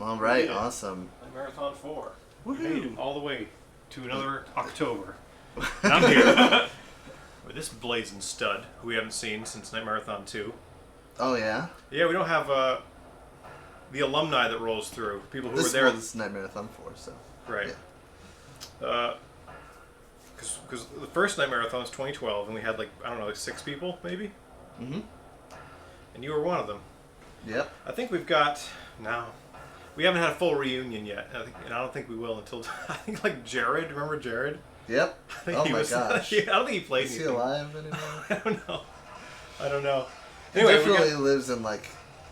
All right, awesome. Nightmarathon 4. Woohoo. We made it all the way to another October. And I'm here with this blazing stud who we haven't seen since Nightmarathon 2. Oh, yeah? Yeah, we don't have the alumni that rolls through. People who This were there. was Nightmarathon 4, so... Right. Yeah. Because the first Nightmarathon was 2012, and we had, like 6 people, maybe? Mm-hmm. And you were one of them. Yep. I think we've got... Now, we haven't had a full reunion yet, and I don't think we will until... I think, Jared. Remember Jared? Yep. Oh, my gosh. I don't think he played Is he anything. alive anymore? I don't know. He Anyway, definitely lives in,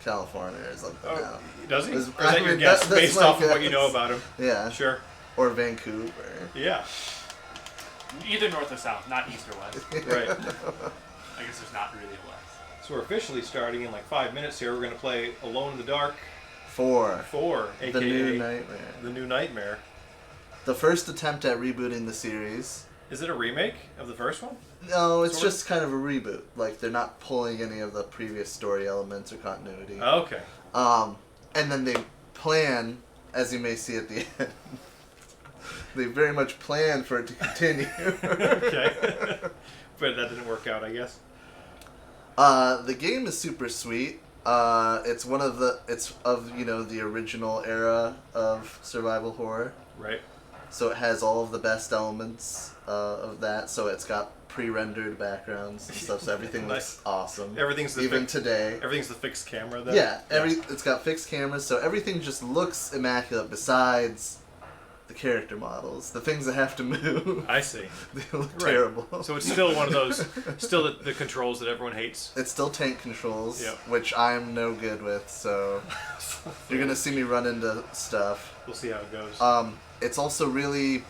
California or something now. Does he? Or is I that your mean, guess, that's based my off of what guess. you know about him? Yeah. Sure. Or Vancouver. Yeah. Either north or south, not east or west. Right. I guess there's not really a west. So we're officially starting in 5 minutes here. We're going to play Alone in the Dark 4. 4, a.k.a. The New Nightmare. The New Nightmare. The first attempt at rebooting the series. Is it a remake of the first one? No, it's Sort just kind of a reboot. They're not pulling any of the previous story elements or continuity. Oh, okay. And then they plan, as you may see at the end, they very much plan for it to continue. Okay. But that didn't work out, I guess. The game is super sweet. It's of the original era of survival horror. Right. So it has all of the best elements of that. So it's got pre-rendered backgrounds and stuff. So everything looks awesome. Everything's today. Everything's the fixed camera. Then. Yeah, it's got fixed cameras, so everything just looks immaculate. Besides the character models, the things that have to move. I see. They look terrible. So it's still one of those, still the controls that everyone hates. It's still tank controls, Yep. which I'm no good with. So you're gonna see me run into stuff. We'll see how it goes. It's also really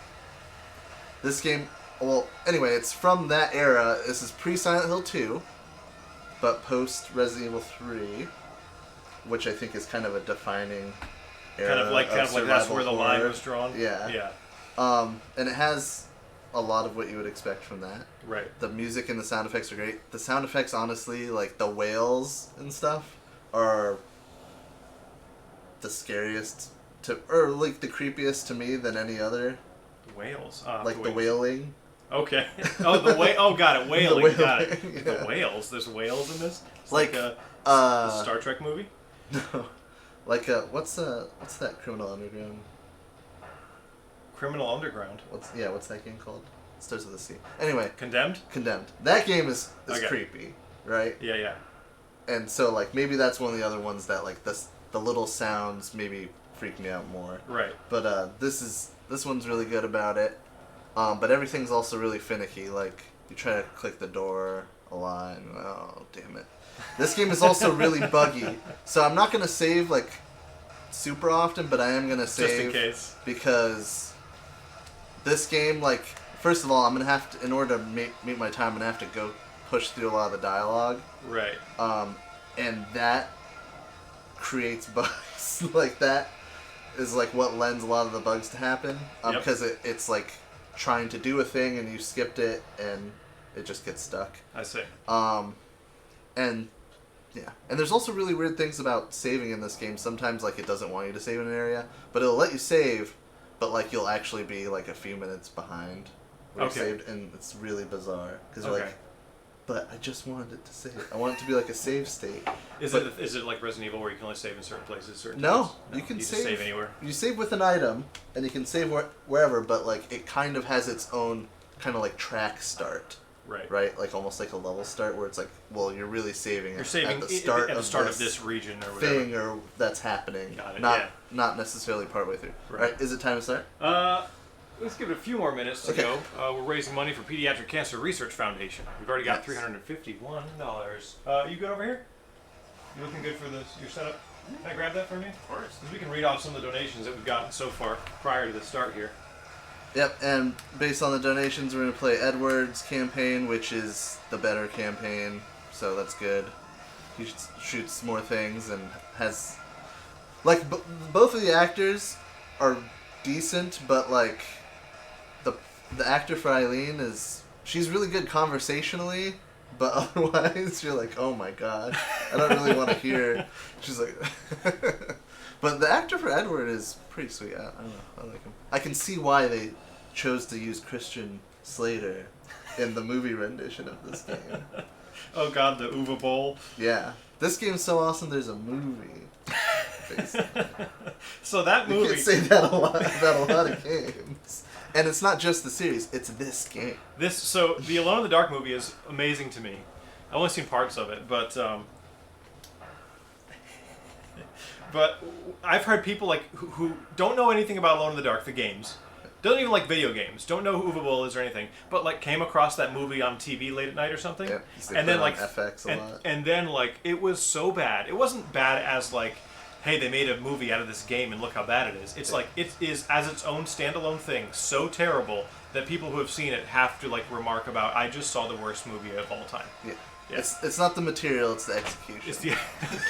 this game. Well, anyway, it's from that era. This is pre-Silent Hill 2, but post-Resident Evil 3, which I think is kind of a defining era. Kind of like that's where the line was drawn. Yeah. Yeah. And it has a lot of what you would expect from that. Right. The music and the sound effects are great. The sound effects, honestly, the whales and stuff, are the scariest the creepiest to me than any other. Whales. The wailing. Okay. Oh, oh, got it. Wailing. Wailing, Got it. yeah. The whales. There's whales in this. It's a Star Trek movie. No, what's that Criminal Underground? Criminal Underground. What's that game called? It starts with a C. Anyway. Condemned. That game is Okay. creepy, right? Yeah. And so maybe that's one of the other ones that the little sounds maybe freak me out more. Right. But this one's really good about it. But everything's also really finicky. You try to click the door a lot, and oh, damn it. This game is also really buggy. So I'm not going to save, super often, but I am going to save. Just in case. Because this game, first of all, I'm going to have to, in order to meet my time, I'm going to have to go push through a lot of the dialogue. Right. And that creates bugs. That is, what lends a lot of the bugs to happen. Yep. Because it's, trying to do a thing and you skipped it and it just gets stuck. I see. And yeah, and there's also really weird things about saving in this game. Sometimes it doesn't want you to save in an area, but it'll let you save, but you'll actually be a few minutes behind where you saved, and it's really bizarre because you're but I just wanted it to save. I want it to be a save state. Is it like Resident Evil where you can only save in certain places? No, you can just save save anywhere. You save with an item, and you can save wherever, but it kind of has its own kind of track start. Right. Right, almost like a level start where it's you're really saving. You're saving at the start, of this region or whatever. Thing or that's happening. Got it, Not necessarily partway through. Right. Is it time to start? Let's give it a few more minutes to go. We're raising money for Pediatric Cancer Research Foundation. We've already got $351. You good over here? You looking good for your setup? Can I grab that from you? Of course. Because we can read off some of the donations that we've gotten so far prior to the start here. Yep, and based on the donations, we're going to play Edward's campaign, which is the better campaign, so that's good. He shoots more things and has... both of the actors are decent, but, the actor for Eileen she's really good conversationally, but otherwise you're oh my god, I don't really want to hear. She's But the actor for Edward is pretty sweet. I don't know. I like him. I can see why they chose to use Christian Slater in the movie rendition of this game. Oh god, the Uva Bowl. Yeah. This game's so awesome, there's a movie. So that You movie... can't say that about a lot of games. And it's not just the series, it's this game. So the Alone in the Dark movie is amazing to me. I've only seen parts of it, but I've heard people like who don't know anything about Alone in the Dark, the games, don't even like video games, don't know who Uwe Boll is or anything, but like came across that movie on TV late at night or something, Yeah, and then like FX a lot. and then like it was so bad. It wasn't bad as like, hey, they made a movie out of this game and look how bad it is. It's like it is as its own standalone thing, so terrible that people who have seen it have to like remark about. I just saw the worst movie of all time. Yeah. Yeah. It's not the material, it's the execution. It's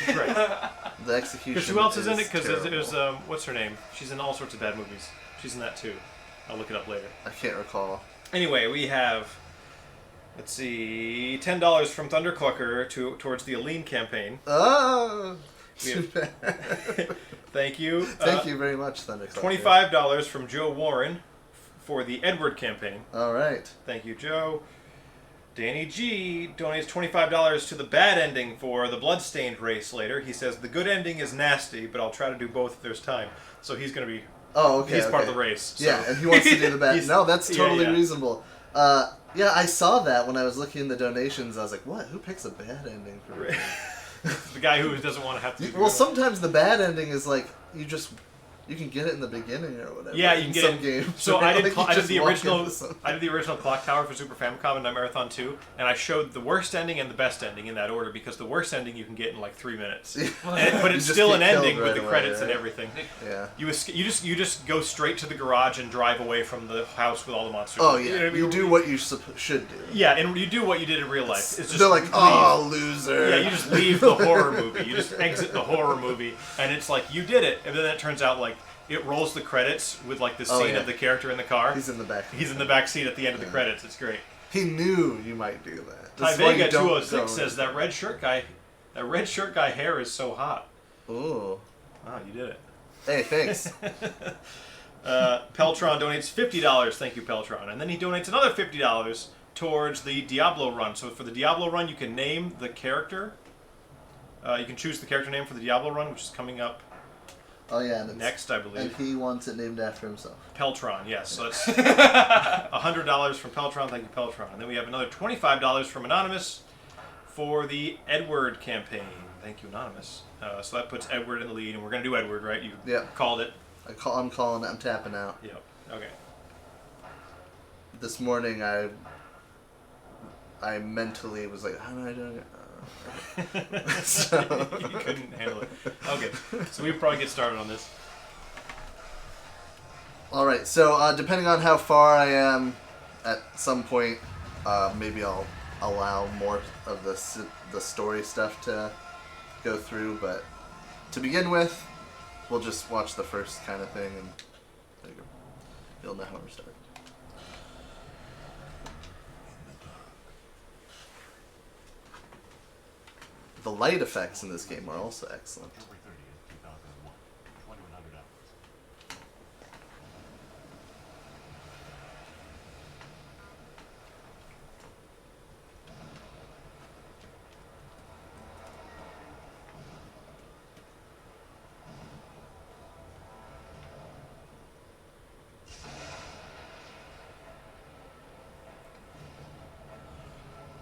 the right. The execution. Because who else is in it? Because terrible. there's what's her name? She's in all sorts of bad movies. She's in that too. I'll look it up later. I can't recall. Anyway, we have, let's see, $10 from Thunderclucker towards the Aline campaign. Oh, We too have- bad. Thank you. Thank you very much, Thundercloud. $25 from Joe Warren for the Edward campaign. All right. Thank you, Joe. Danny G donates $25 to the bad ending for the Bloodstained race later. He says, the good ending is nasty, but I'll try to do both if there's time. So he's going to be... Oh, okay. He's part of okay. the race. So. Yeah, and he wants to do the bad. No, that's totally yeah. reasonable. Yeah, I saw that when I was looking in the donations. I was like, what? Who picks a bad ending for a game? The guy who doesn't want to have to do the Well, good sometimes the bad ending is like, you can get it in the beginning or whatever. Yeah, you can in get some it. games. So I did. Like, you I did just the walk original. into something. I did the original Clock Tower for Super Famicom and Nightmarathon 2, and I showed the worst ending and the best ending in that order because the worst ending you can get in like 3 minutes, but You it's just still an get killed ending with right the away, credits and right? everything. Yeah. You just go straight to the garage and drive away from the house with all the monsters. Oh yeah. You know, You do what you should do. Yeah, and you do what you did in real life. It's just They're like, leave. oh, loser. Yeah, you just leave the horror movie. You just exit the horror movie, and it's like you did it, and then it turns out like it rolls the credits with like the scene yeah. of the character in the car. He's in the back. He's in the back seat at the end of the credits. It's great. He knew you might do that. That's why you Tyvega don't 206 go says that red shirt guy hair is so hot. Ooh. Ah, you did it. Hey, thanks. Peltron donates $50. Thank you, Peltron. And then he donates another $50 towards the Diablo run. So for the Diablo run, you can name the character. You can choose the character name for the Diablo run, which is coming up Oh yeah. And next, I and believe. he wants it named after himself. Peltron, yes. So that's $100 from Peltron. Thank you, Peltron. And then we have another $25 from Anonymous for the Edward campaign. Thank you, Anonymous. So that puts Edward in the lead, and we're going to do Edward, right? You Yep. called it. I'm calling it. I'm tapping out. Yep. Okay. This morning, I mentally was like, how do I do it? So. You couldn't handle it. Okay. So we probably get started on this. All right. So depending on how far I am, at some point, maybe I'll allow more of the story stuff to go through. But to begin with, we'll just watch the first kind of thing, and there you go. You'll know how we're starting. The light effects in this game are also excellent. February 30th, 2001, 2100 hours.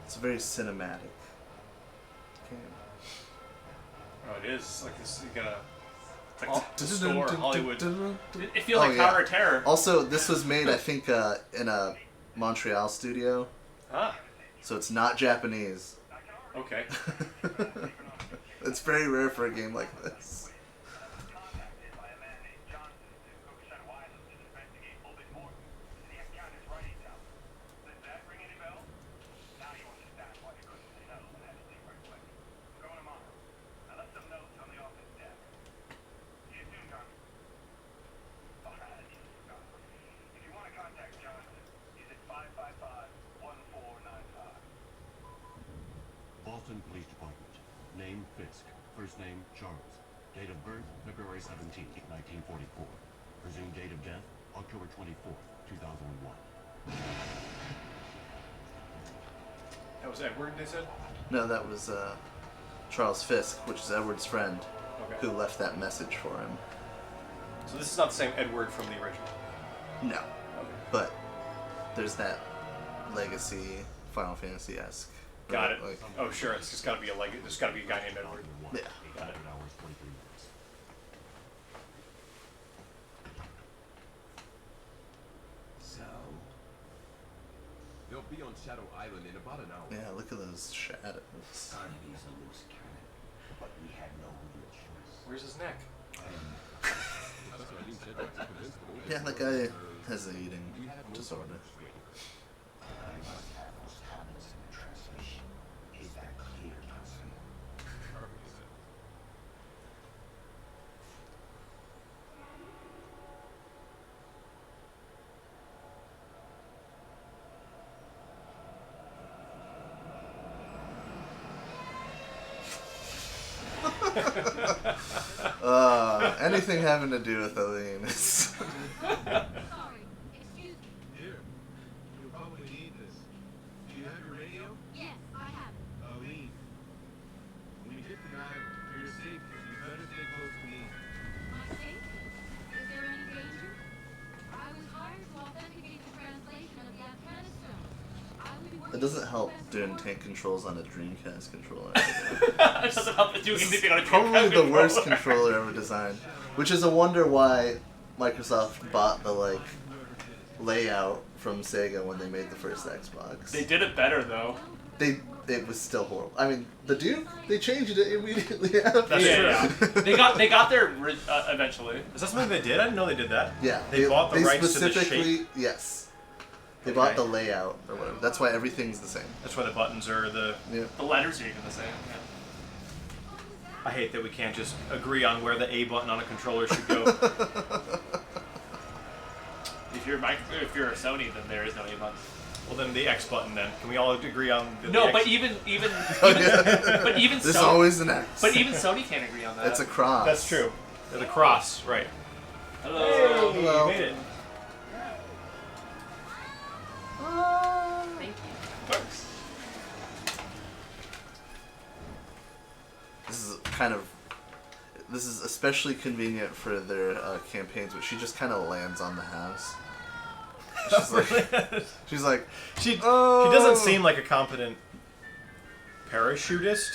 It's very cinematic game. Oh, it is. It's like this. You gotta. It's like Oh. the store, Hollywood. It feels Oh, like yeah. Tower of Terror. Also, this was made, I think, in a Montreal studio, Ah, so it's not Japanese. okay. It's very rare for a game like this. Boston Police Department. Name Fisk. First name Charles. Date of birth, February 17th, 1944. Presumed date of death, October 24th, 2001. That was Edward, they said? No, that was Charles Fisk, which is Edward's friend, Okay. who left that message for him. So this is not the same Edward from the original. No, Okay. but there's that legacy Final Fantasy-esque. Got it. Like, Oh, sure. It's just got to be there's got to be a guy named Edward. 2001. Yeah. 800 hours, 23 minutes. So, they'll be on Shadow Island in about an hour. yeah, look at those shadows. Barnaby's a loose cannon, but we had no real choice. Where's his neck? That's what I said. That's convincible. Yeah, that guy has an eating disorder. I must have those tablets in the translation. Is that clear, Johnson? Anything having to do with Aline is... Sorry, excuse me. Here, you'll probably need this. Do you have your radio? Yes, I have it. Aline, when you hit the island, for your safety, you better stay close to me. My safety. Is there any danger? I was hired to authenticate the translation of the Afghanistan. I would be working It doesn't help with the doing best tank controls on a Dreamcast controller. It doesn't help to do anything on a Probably the worst controller. controller ever designed. Which is a wonder why Microsoft bought the layout from Sega when they made the first Xbox. They did it better though. It was still horrible. I mean, the Duke, they changed it immediately after. That's true. They got there eventually. Is that something they did? I didn't know they did that. Yeah, They bought the rights to the specifically, shape. yes. They Okay. bought the layout or whatever. That's why everything's the same. That's why the buttons are the. Yeah. The letters are even the same. Yeah. I hate that we can't just agree on where the A button on a controller should go. If you're a Sony, then there is no A button. Well, then the X button. Then can we all agree on the No, X? but even but even There's Sony, always an X. but even Sony can't agree on that. It's a cross. That's true. The cross, right? Hello. Hey, Hello. you made it. Thank you. Works. This is especially convenient for their campaigns, but she just kind of lands on the house. She's like, She "Oh." doesn't seem like a competent parachutist,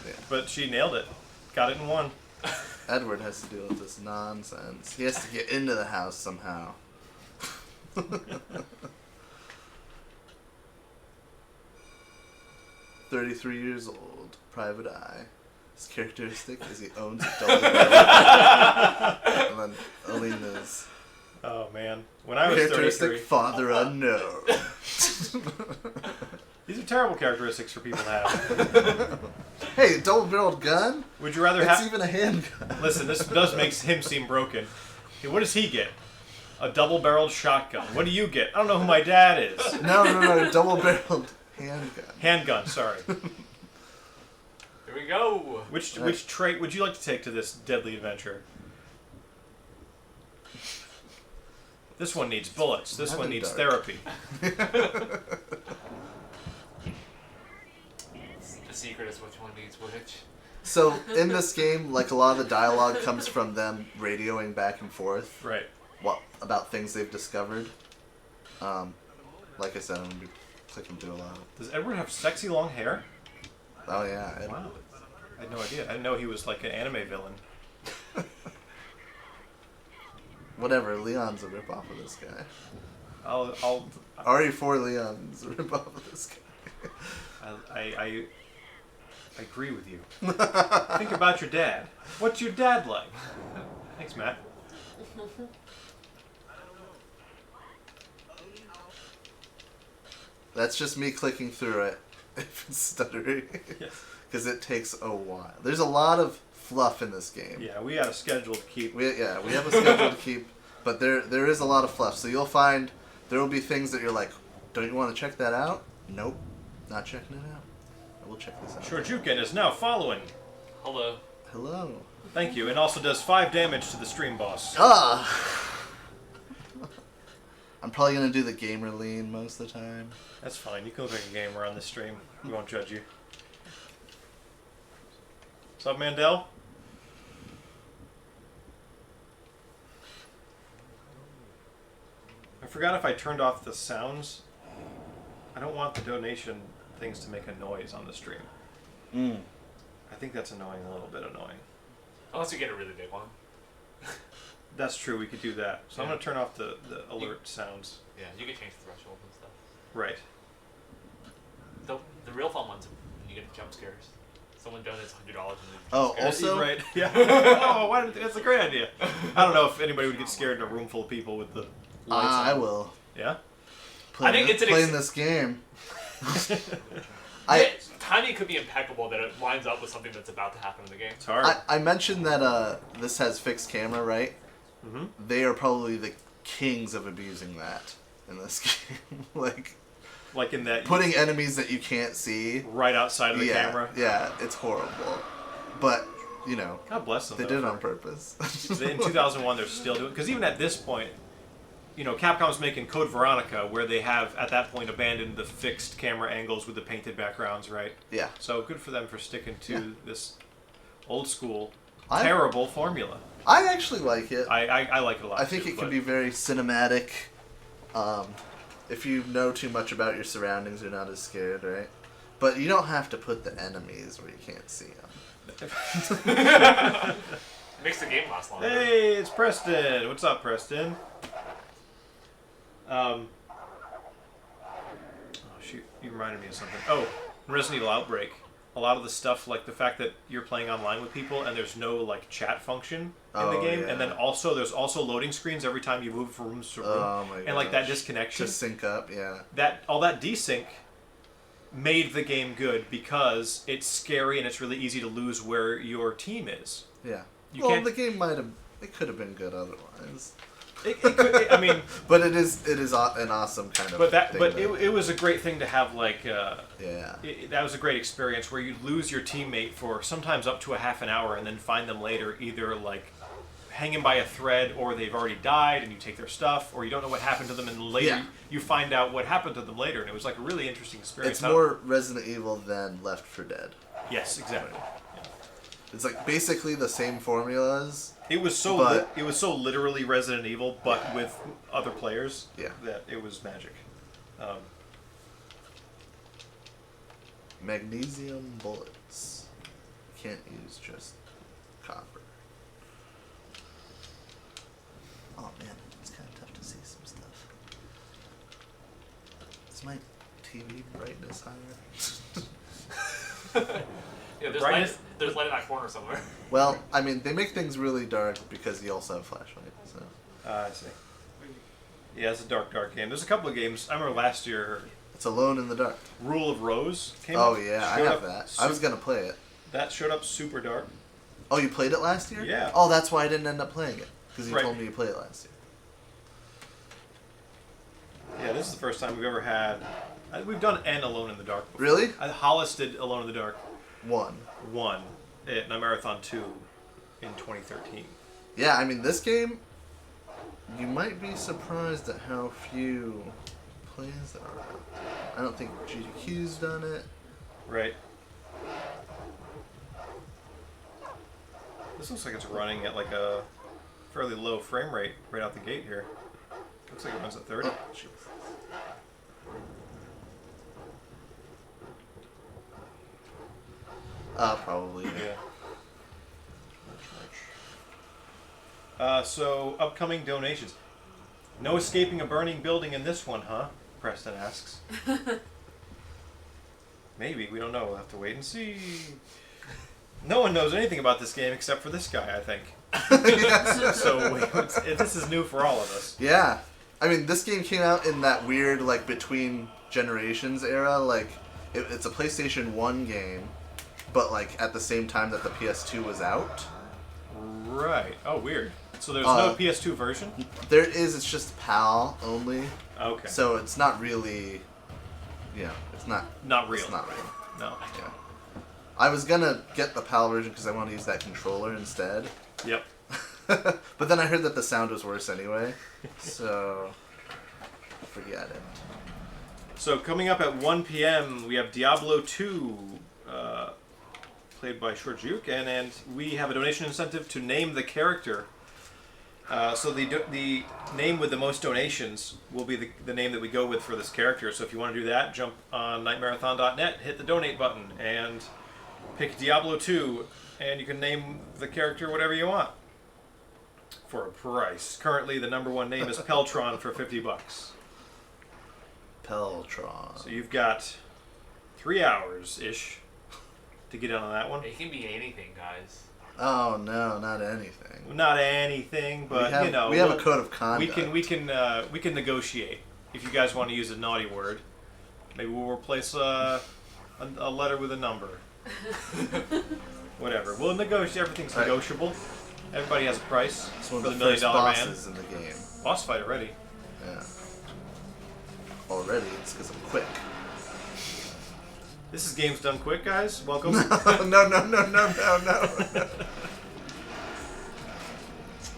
Yeah. but she nailed it. Got it in one. Edward has to deal with this nonsense. He has to get into the house somehow. 33 years old, private eye. His characteristic is he owns a double barrel. And then Alina's Oh man, when I was characteristic 33, father unknown. these are terrible characteristics for people to have. Hey, double-barreled gun? Would you rather It's have? even a handgun. Listen, this does make him seem broken. Okay, what does he get? A double-barreled shotgun. What do you get? I don't know who my dad is. No, double-barreled handgun. Handgun. Sorry. Here we go. Which trait would you like to take to this deadly adventure? This one needs bullets. This one needs dark. therapy. The secret is which one needs which. So, in this game, like, a lot of the dialogue comes from them radioing back and forth Right. about things they've discovered. Like I said, I'm going to be clicking through a lot of... Does Edward have sexy long hair? Oh, yeah. Wow. I had no idea. I didn't know he was like an anime villain. Whatever, Leon's a ripoff of this guy. I'll RE4 Leon's a ripoff of this guy. I agree with you. Think about your dad. What's your dad like? Thanks, Matt. That's just me clicking through it if it's stuttering. Yes. Because it takes a while. There's a lot of fluff in this game. Yeah, we got a schedule to keep. We have a schedule to keep, but there is a lot of fluff. So you'll find there will be things that you're like, don't you want to check that out? Nope, not checking it out. I will check this out. Shorjukin is now following. Hello. Hello. Thank you. And also does 5 damage to the stream boss. Ah! I'm probably gonna do the gamer lean most of the time. That's fine. You can look like a gamer on this stream. We won't judge you. What's up, Mandel? I forgot if I turned off the sounds. I don't want the donation things to make a noise on the stream. Mm. I think that's annoying, a little bit annoying. Unless you get a really big one. That's true, we could do that. So I'm Yeah. going to turn off the alert sounds. Yeah, you can change the threshold and stuff. Right. The real fun ones are when you get jump scares. Someone donates $100 and Oh, jump scares. also, Right. Yeah. Oh, why did, that's a great idea. I don't know if anybody would get scared in a room full of people with the lights on. I will. Yeah? Playing, think it's an playing this game. Yeah, timing could be impeccable that it lines up with something that's about to happen in the game. It's hard. I mentioned that this has fixed camera, right? Mm-hmm. They are probably the kings of abusing that in this game. Like in that... Putting enemies that you can't see. Right outside of the camera. Yeah, it's horrible. But, you know, God bless them. they though, did it for- on purpose. In 2001, they're still doing... Because even at this point, you know, Capcom's making Code Veronica, where they have, at that point, abandoned the fixed camera angles with the painted backgrounds, right? Yeah. So good for them for sticking to this old school, I- terrible formula. I actually like it. I like it a lot. I think too, it can but- be very cinematic. If you know too much about your surroundings, you're not as scared, right? But you don't have to put the enemies where you can't see them. It makes the game last longer. Hey, it's Preston. What's up, Preston? Oh shoot, you reminded me of something. Oh, in Resident Evil Outbreak, a lot of the stuff, like the fact that you're playing online with people and there's no like chat function in the Oh, game, yeah. and then also there's also loading screens every time you move from room to room, Oh my and like that gosh. disconnection, To sync up, yeah. that all that desync made the game good because it's scary and it's really easy to lose where your team is. Yeah. You Well, can't- the game it could have been good otherwise. It could, I mean, But it is an awesome kind of thing. it was a great thing to have, like, Yeah. that was a great experience where you lose your teammate for sometimes up to a half an hour and then find them later either like hanging by a thread or they've already died and you take their stuff or you don't know what happened to them and later Yeah. you find out what happened to them later and it was like a really interesting experience. It's more Resident Evil than Left 4 Dead. Yes, exactly. Yeah. It's like basically the same formulas. It was so But- it was so literally Resident Evil but with other players Yeah. that it was magic. Magnesium bullets. Can't use just copper. Oh man, it's kind of tough to see some stuff. Is my TV brightness higher? Yeah, Brightness- there's light in that corner somewhere. Well, I mean, they make things really dark because you also have flashlight. So I see. Yeah, it's a dark game. There's a couple of games. I remember last year, it's Alone in the Dark. Rule of Rose came Oh up. yeah, I Showed have up that. I was gonna play it. That showed up super dark. Oh, you played it last year? Yeah. Oh, that's why I didn't end up playing it because you Right. told me you played it last year. Yeah, this is the first time we've ever had. We've done an Alone in the Dark before. Really? Hollis did Alone in the Dark 1. 1 at Nightmarathon 2 in 2013. Yeah, I mean, this game, you might be surprised at how few plays there are. I don't think GDQ's done it. Right. This looks like it's running at like a fairly low frame rate right out the gate here. Looks like it runs at 30. Oh, jeez. Probably. Yeah. So, upcoming donations. No escaping a burning building in this one, huh? Preston asks. Maybe. We don't know. We'll have to wait and see. No one knows anything about this game except for this guy, I think. So, this is new for all of us. Yeah. I mean, this game came out in that weird, like, between generations era. Like, it's a PlayStation 1 game, but, like, at the same time that the PS2 was out. Right. Oh, weird. So there's no PS2 version? There is, it's just PAL only. Okay. So it's not really, it's not. Not real. It's not real. No. Yeah. I was gonna get the PAL version because I want to use that controller instead. Yep. But then I heard that the sound was worse anyway, so forget it. So coming up at 1 p.m. we have Diablo 2, played by Shortjuke, and we have a donation incentive to name the character. So the name with the most donations will be the name that we go with for this character. So if you want to do that, jump on nightmarathon.net, hit the donate button, and pick Diablo 2, and you can name the character whatever you want for a price. Currently, the #1 name is Peltron for $50. Peltron. So you've got 3 hours-ish to get in on that one. It can be anything, guys. Oh no, not anything. Not anything, but we have a code of conduct. We can negotiate. If you guys want to use a naughty word, maybe we'll replace a letter with a number. Whatever. We'll negotiate. Everything's Right. negotiable. Everybody has a price It's one for of the the $1 first Million Man. bosses in the game. Boss fight already. Yeah. Already, it's because I'm quick. This is Games Done Quick, guys. Welcome. No.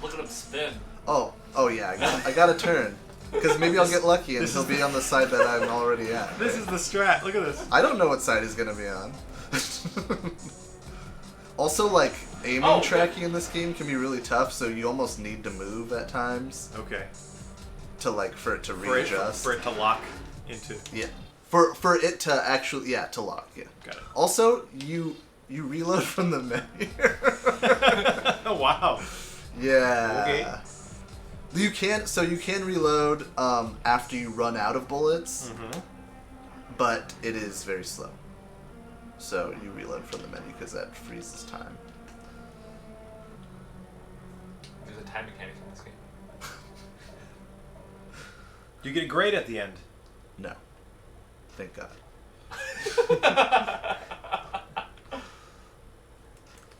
Look at him spin. Oh yeah, I got to turn. Because maybe I'll get lucky and This he'll is be on the side that I'm already at. This is the strat. Look at this. I don't know what side he's gonna be on. Also, like, aiming Oh, tracking in this game can be really tough, so you almost need to move at times Okay. to, like, for it to For it, readjust. for it to lock into. Yeah. For it to actually, yeah, to lock, yeah. Got it. Also, you reload from the menu. Oh, wow. Yeah. Okay. You can reload after you run out of bullets, Mm-hmm. but it is very slow. So you reload from the menu because that freezes time. There's a time mechanic in this game. Do you get a grade at the end? No. Thank God.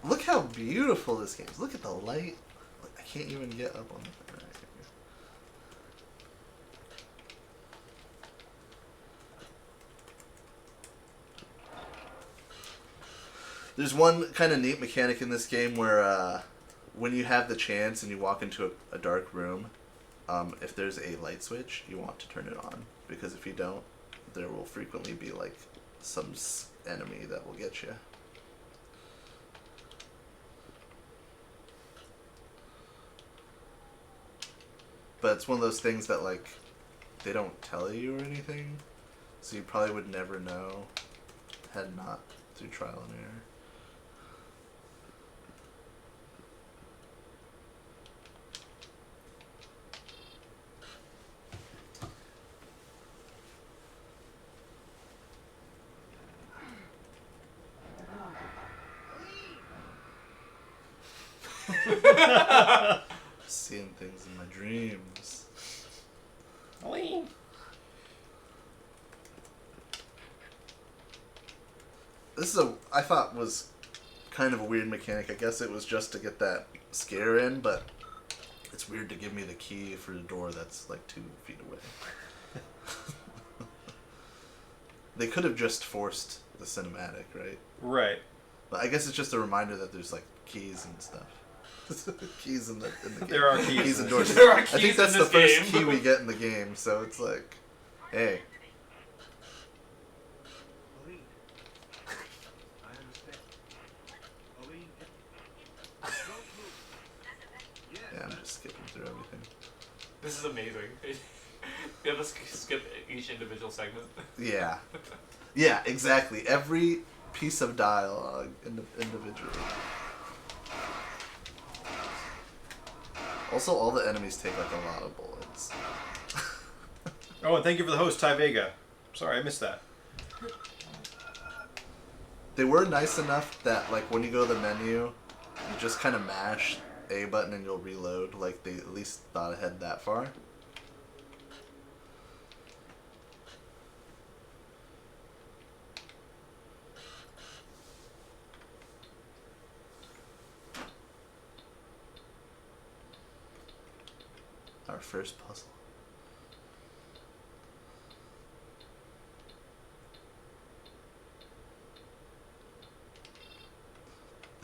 Look how beautiful this game is. Look at the light. I can't even get up on the... There's one kind of neat mechanic in this game where when you have the chance and you walk into a dark room, if there's a light switch, you want to turn it on. Because if you don't, there will frequently be like some enemy that will get you. But it's one of those things that like they don't tell you or anything, so you probably would never know had not through trial and error. Seeing things in my dreams. Aline. This is I thought was kind of a weird mechanic. I guess it was just to get that scare in, but it's weird to give me the key for the door that's like 2 feet away. They could have just forced the cinematic, right? Right. But I guess it's just a reminder that there's like keys and stuff. Keys in the game. There are keys Keys in and this. doors. There are I think keys that's in the this first game. key we get in the game, so it's like, hey. Aline. I understand. Aline. Don't move. Yes. Yeah, I'm just skipping through everything. This is amazing. You have to skip each individual segment. Yeah. Yeah, exactly. Every piece of dialogue individually. Also, all the enemies take like a lot of bullets. Oh, and thank you for the host, Ty Vega. Sorry, I missed that. They were nice enough that like when you go to the menu, you just kind of mash A button and you'll reload. Like they at least thought ahead that far. Our first puzzle.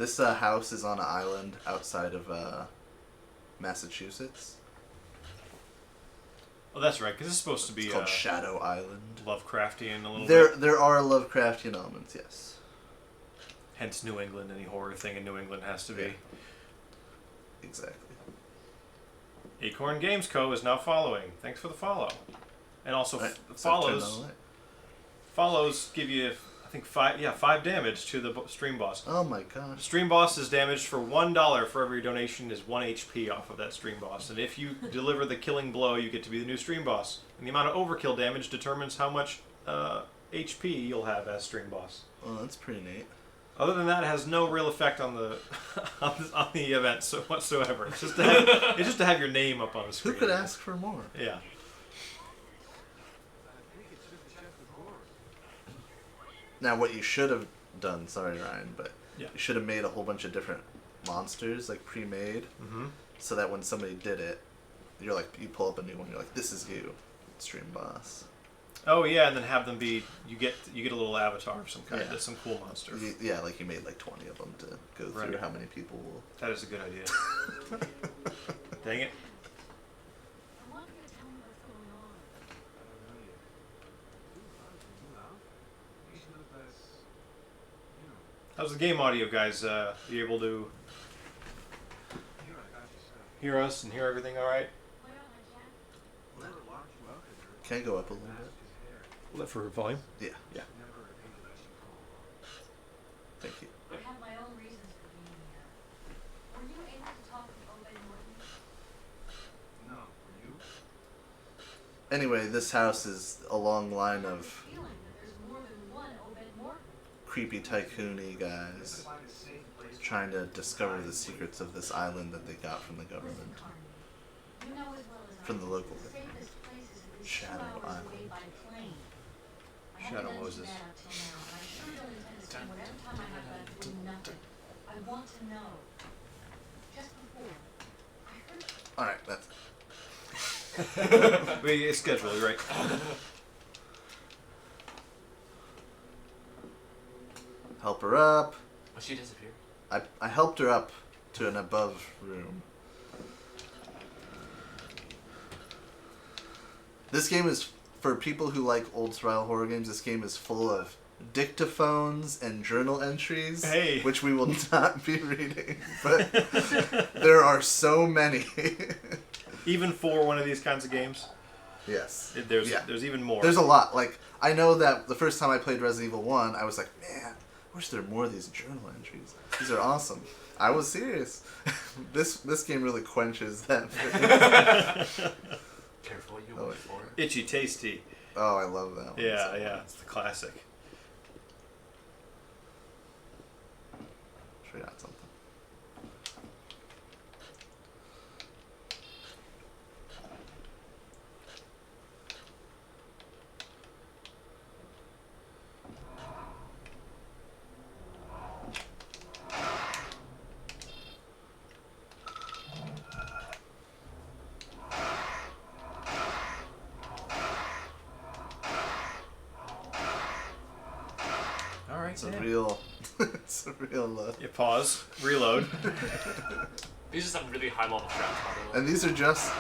This house is on an island outside of Massachusetts. Oh, that's right, because it's supposed to be It's called Shadow Island. Lovecraftian a little There bit. there are Lovecraftian elements, yes. Hence New England. Any horror thing in New England has to be. Yeah. Exactly. Acorn Games Co. is now following. Thanks for the follow. And also Right, so turn follows on the light. follows give you, I think, 5 damage to the stream boss. Oh my gosh. Stream boss is damaged for $1 for every donation is 1 HP off of that stream boss. And if you deliver the killing blow, you get to be the new stream boss. And the amount of overkill damage determines how much HP you'll have as stream boss. Well, that's pretty neat. Other than that, it has no real effect on the on the event whatsoever. It's just to have your name up on the screen. Who could ask for more? Yeah. Now, what you should have done, sorry Ryan, but Yeah. you should have made a whole bunch of different monsters, like pre-made, so that when somebody did it, you're like, you pull up a new one, you're like, this is you, stream boss. Oh yeah, and then have them be you get a little avatar of some kind. Yeah. That's some cool monster. Yeah, like you made like 20 of them to go through Right. how many people will. That is a good idea. Dang it. I want you to tell me what's going on. How's the game audio, guys? You able to hear us and hear everything all right? Why don't I chat? Can I go up a little bit? For volume? Yeah, Yeah. thank you. I have my own reasons for being here. Were you able to talk with Obed Morton? No, were you? Anyway, this house is a long line I have of this feeling that there's more than one Obed Morton. creepy tycoon-y guys Find a safe place. trying to discover the secrets of this island that they got from the government. Listen, Carney. You know as well as I From the do, local the safest place is at least Shadow 2 hours Island. away by plane. I Shadow haven't Moses. done that up till now, and I sure don't intend to spend whatever time I have left doing nothing. I want to know. Just before, I heard Alright, that's We schedule it, right? help her up. Oh, she disappeared. I helped her up to an above room. This game is, for people who like old style horror games, this game is full of dictaphones and journal entries, Hey. which we will not be reading, but there are so many. Even for one of these kinds of games, Yes. there's Yeah. there's even more. There's a lot. Like, I know that the first time I played Resident Evil 1, I was like, man, I wish there were more of these journal entries. These are awesome. I was serious. This game really quenches that. Careful what you Oh, wish for. Itchy Tasty. Oh, I love that one. Yeah, so yeah, much. it's the classic. Forgot something. All right, It's a real. It's a real. You pause, reload. These are some really high level traps, by the way. And these are just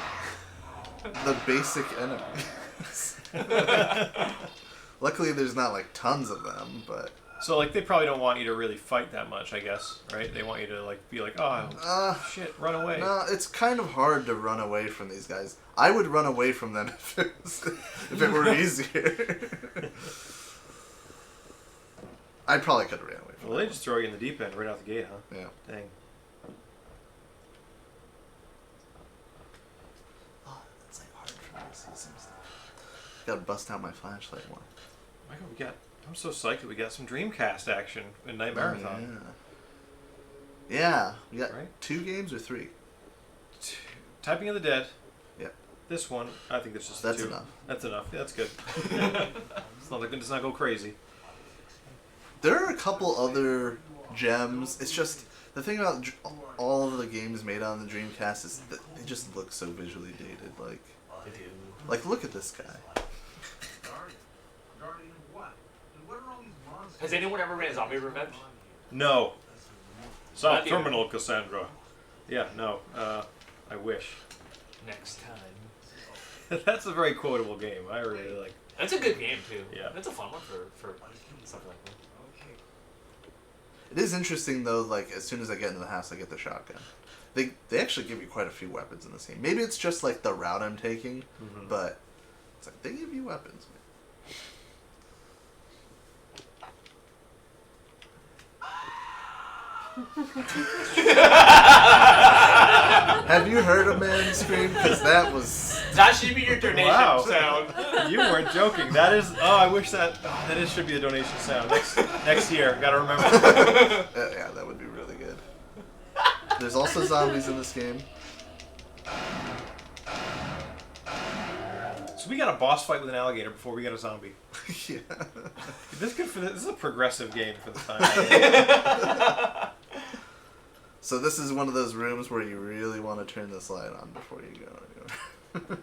the basic enemies. Luckily, there's not like tons of them, but So like they probably don't want you to really fight that much, I guess, right? They want you to like be like, oh shit, run away. no, it's kind of hard to run away from these guys. I would run away from them if it were easier. I probably could have ran away from Well, they them. just throw you in the deep end right out the gate, huh? Yeah. Dang. Oh, it's like hard for me to see some stuff. Gotta bust out my flashlight more. Michael, I'm so psyched that we got some Dreamcast action in Nightmarathon. Oh, yeah. We got Right? 2 games or 3? Typing of the Dead. Yep. This one, I think it's just That's 2. enough. That's enough. Yeah, that's good. Let's not go crazy. There are a couple other gems. It's just the thing about all of the games made on the Dreamcast is that they just look so visually dated. Like look at this guy. Guardian. Guardian of what? And what are all these monsters? Has anyone ever ran Zombie Revenge? No. South Not the other- Terminal, Cassandra. Yeah, no. I wish. Next time. That's a very quotable game. I really like. That's a good game too. Yeah. That's a fun one for something like that. It is interesting though. Like as soon as I get into the house, I get the shotgun. They actually give you quite a few weapons in this game. Maybe it's just like the route I'm taking, but it's like they give you weapons. Have you heard a man scream? Because that was. That should be your donation Wow. sound. You weren't joking. That is. Oh, I wish that. Oh, that should be a donation sound next year. Gotta remember. Yeah, that would be really good. There's also zombies in this game. So we got a boss fight with an alligator before we got a zombie. Yeah. This is a progressive game for the time. So this is one of those rooms where you really want to turn this light on before you go anywhere.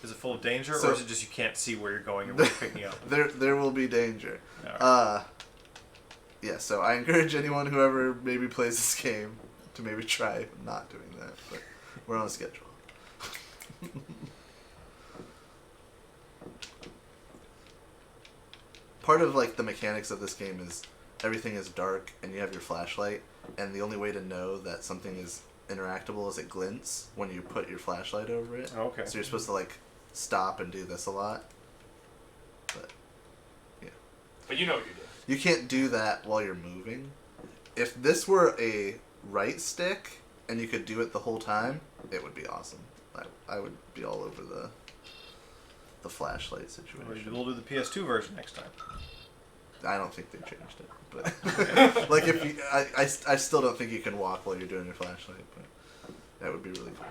Is it full of danger, So- or is it just you can't see where you're going and what you're picking up? There will be danger. Alright. Yeah, so I encourage anyone who ever maybe plays this game to maybe try not doing that, but we're on a schedule. Part of like the mechanics of this game is everything is dark and you have your flashlight, and the only way to know that something is interactable is it glints when you put your flashlight over it. Okay. So you're supposed to like stop and do this a lot. But yeah. But you know what you're doing. You can't do that while you're moving. If this were a right stick and you could do it the whole time, it would be awesome. I would be all over the flashlight situation. We'll do the PS2 version next time. I don't think they changed it, but like if you, I still don't think you can walk while you're doing your flashlight, but that would be really cool.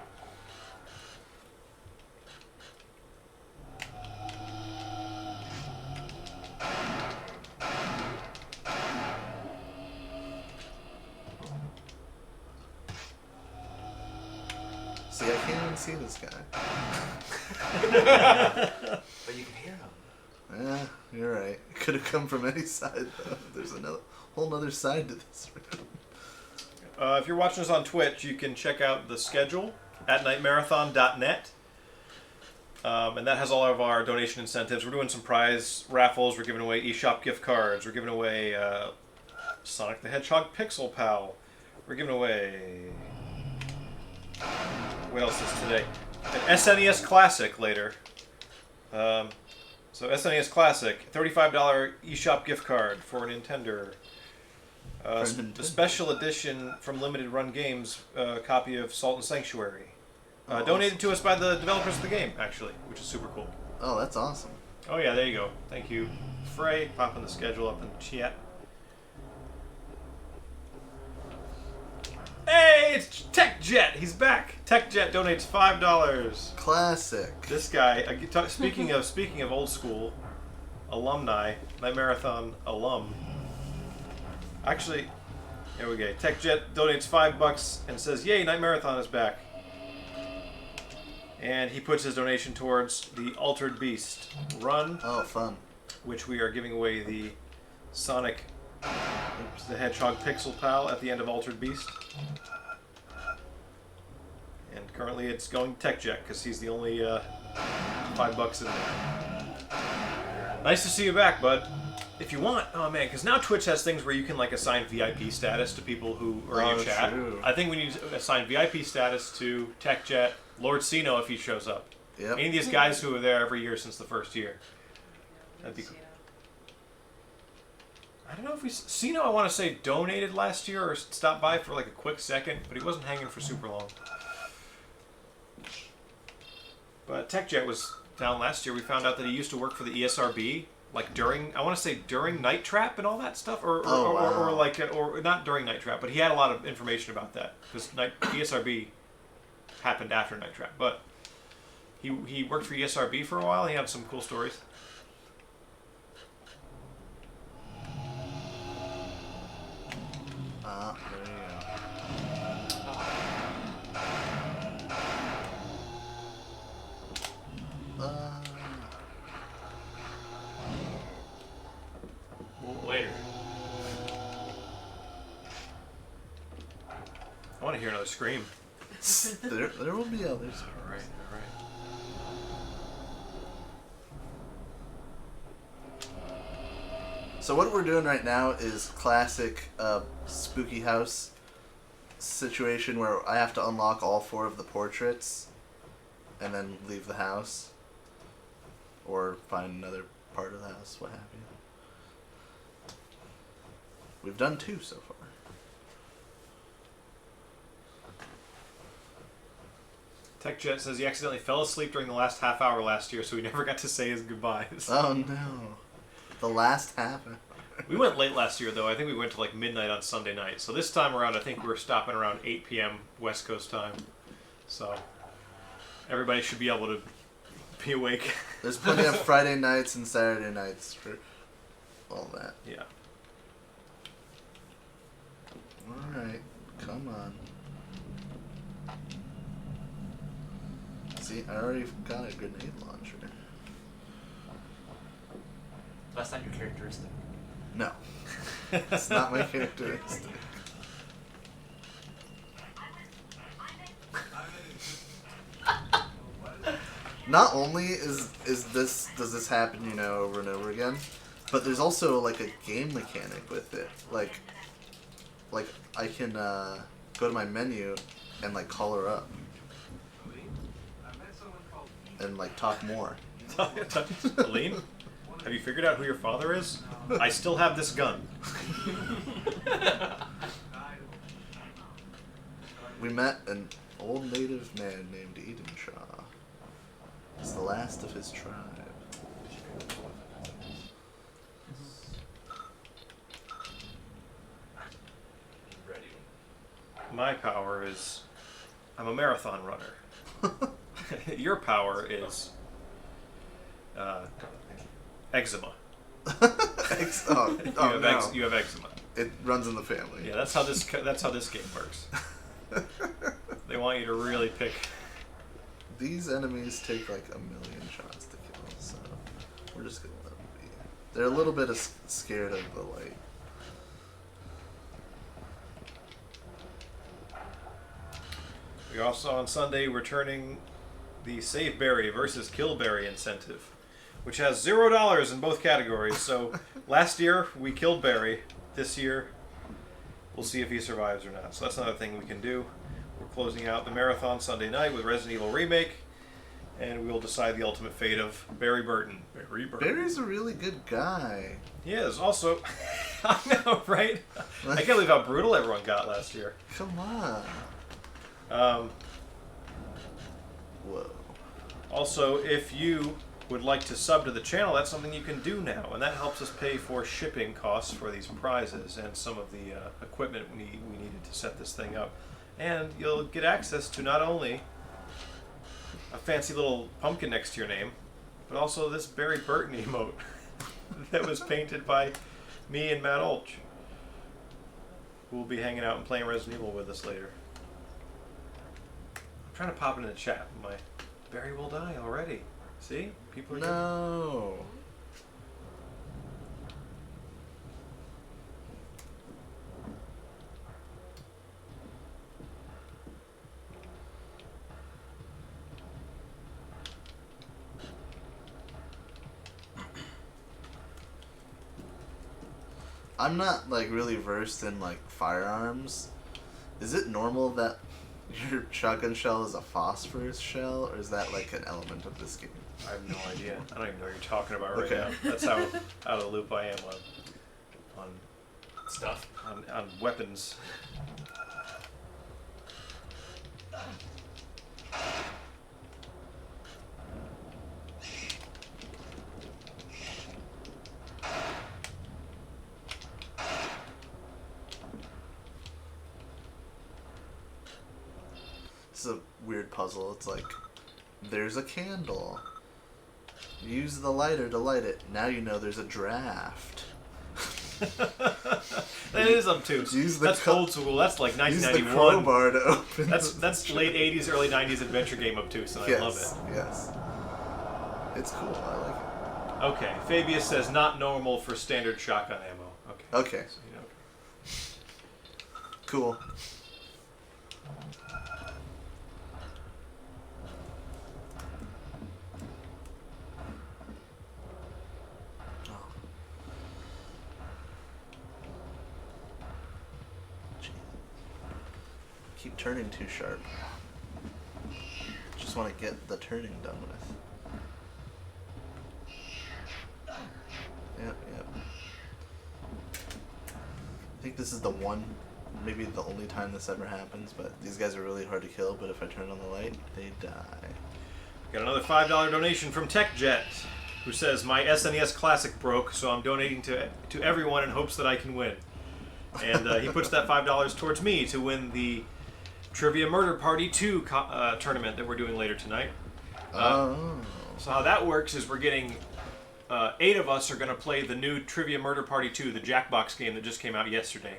See, I can't even see this guy. But you can hear him. Yeah, you're right. It could have come from any side, though. There's another whole other side to this room. If you're watching us on Twitch, you can check out the schedule at nightmarathon.net. And that has all of our donation incentives. We're doing some prize raffles. We're giving away eShop gift cards. We're giving away Sonic the Hedgehog Pixel Pal. We're giving away... What else is today? An SNES Classic later. So SNES Classic, $35 eShop gift card for Nintendo. The special edition from Limited Run Games, copy of Salt and Sanctuary. Donated to us by the developers of the game, actually, which is super cool. Oh, that's awesome. Oh yeah, there you go. Thank you, Frey. Popping the schedule up in the chat. Hey, it's TechJet. He's back. TechJet donates $5. Classic. This guy. Speaking of old school alumni, Nightmarathon alum. Actually, here we go. TechJet donates $5 and says, "Yay, Nightmarathon is back." And he puts his donation towards the Altered Beast run, Oh, fun. which we are giving away the Sonic the Hedgehog Pixel Pal at the end of Altered Beast. And currently it's going to TechJet because he's the only $5 in there. Nice to see you back, bud. If you want, oh man, because now Twitch has things where you can like assign VIP status to people who are in your chat. True. I think we need to assign VIP status to TechJet, Lord Sino if he shows up. Yep. Any of these guys who are there every year since the first year. That'd be cool. I don't know if Sino, I want to say, donated last year or stopped by for like a quick second, but he wasn't hanging for super long. But TechJet was down last year. We found out that he used to work for the ESRB, like during, I want to say during Night Trap and all that stuff, or not during Night Trap, but he had a lot of information about that because ESRB happened after Night Trap. But he worked for ESRB for a while. He had some cool stories. There you go. Later. hear another scream. There will be others. All right. So what we're doing right now is classic spooky house situation where I have to unlock all 4 of the portraits and then leave the house or find another part of the house, what have you. We've done 2 so far. TechJet says he accidentally fell asleep during the last half hour last year, so he never got to say his goodbyes. Oh no. The last half. We went late last year, though. I think we went to like midnight on Sunday night. So this time around, I think we're stopping around 8 p.m. West Coast time. So everybody should be able to be awake. There's plenty of Friday nights and Saturday nights for all that. Yeah. Alright, come on. See, I already got a grenade launcher. That's not your characteristic. No. It's not my characteristic. Not only does this happen, you know, over and over again, but there's also like a game mechanic with it. Like I can go to my menu and like call her up and like talk more. Aline, have you figured out who your father is? I still have this gun. We met an old native man named Edenshaw. He's the last of his tribe. Ready. My power is I'm a marathon runner. Your power is eczema. You have eczema. It runs in the family. Yeah, that's how this game works. They want you to really pick. These enemies take like a million shots to kill, so we're just gonna let them be. They're a little bit scared of the light. We also on Sunday returning the Save Barry versus Kill Barry incentive, which has $0 in both categories. So last year we killed Barry. This year we'll see if he survives or not. So that's another thing we can do. We're closing out the marathon Sunday night with Resident Evil Remake, and we'll decide the ultimate fate of Barry Burton. Barry's a really good guy. He is. Also, I know, right? I can't believe how brutal everyone got last year. Come on. Whoa. Also, if you would like to sub to the channel, that's something you can do now, and that helps us pay for shipping costs for these prizes and some of the equipment we needed to set this thing up. And you'll get access to not only a fancy little pumpkin next to your name, but also this Barry Burton emote that was painted by me and Matt Olch, who will be hanging out and playing Resident Evil with us later. I'm trying to pop it in the chat. My Barry will die already. See? People are No. I'm not like really versed in like firearms. Is it normal that your shotgun shell is a phosphorus shell, or is that like an element of this game? I have no idea. I don't even know what you're talking about right Okay. now. That's how out of the loop I am on Stuff. on weapons. It's a weird puzzle. It's like, there's a candle. Use the lighter to light it. Now you know there's a draft. That is obtuse. That's old school. That's like Use the 1991. crowbar to open. That's late 80s, early 90s adventure game obtuse, and I love it. Yes. It's cool. I like it. Okay, Fabius says not normal for standard shotgun ammo. Okay. Okay. So, you know. Cool. keep turning too sharp. Just want to get the turning done with. Yep. I think this is the one, maybe the only time this ever happens, but these guys are really hard to kill, but if I turn on the light, they die. Got another $5 donation from TechJet, who says, my SNES Classic broke, so I'm donating to everyone in hopes that I can win. And he puts that $5 towards me to win the Trivia Murder Party 2 tournament that we're doing later tonight. So how that works is we're getting 8 of us are going to play the new Trivia Murder Party 2, the Jackbox game that just came out yesterday.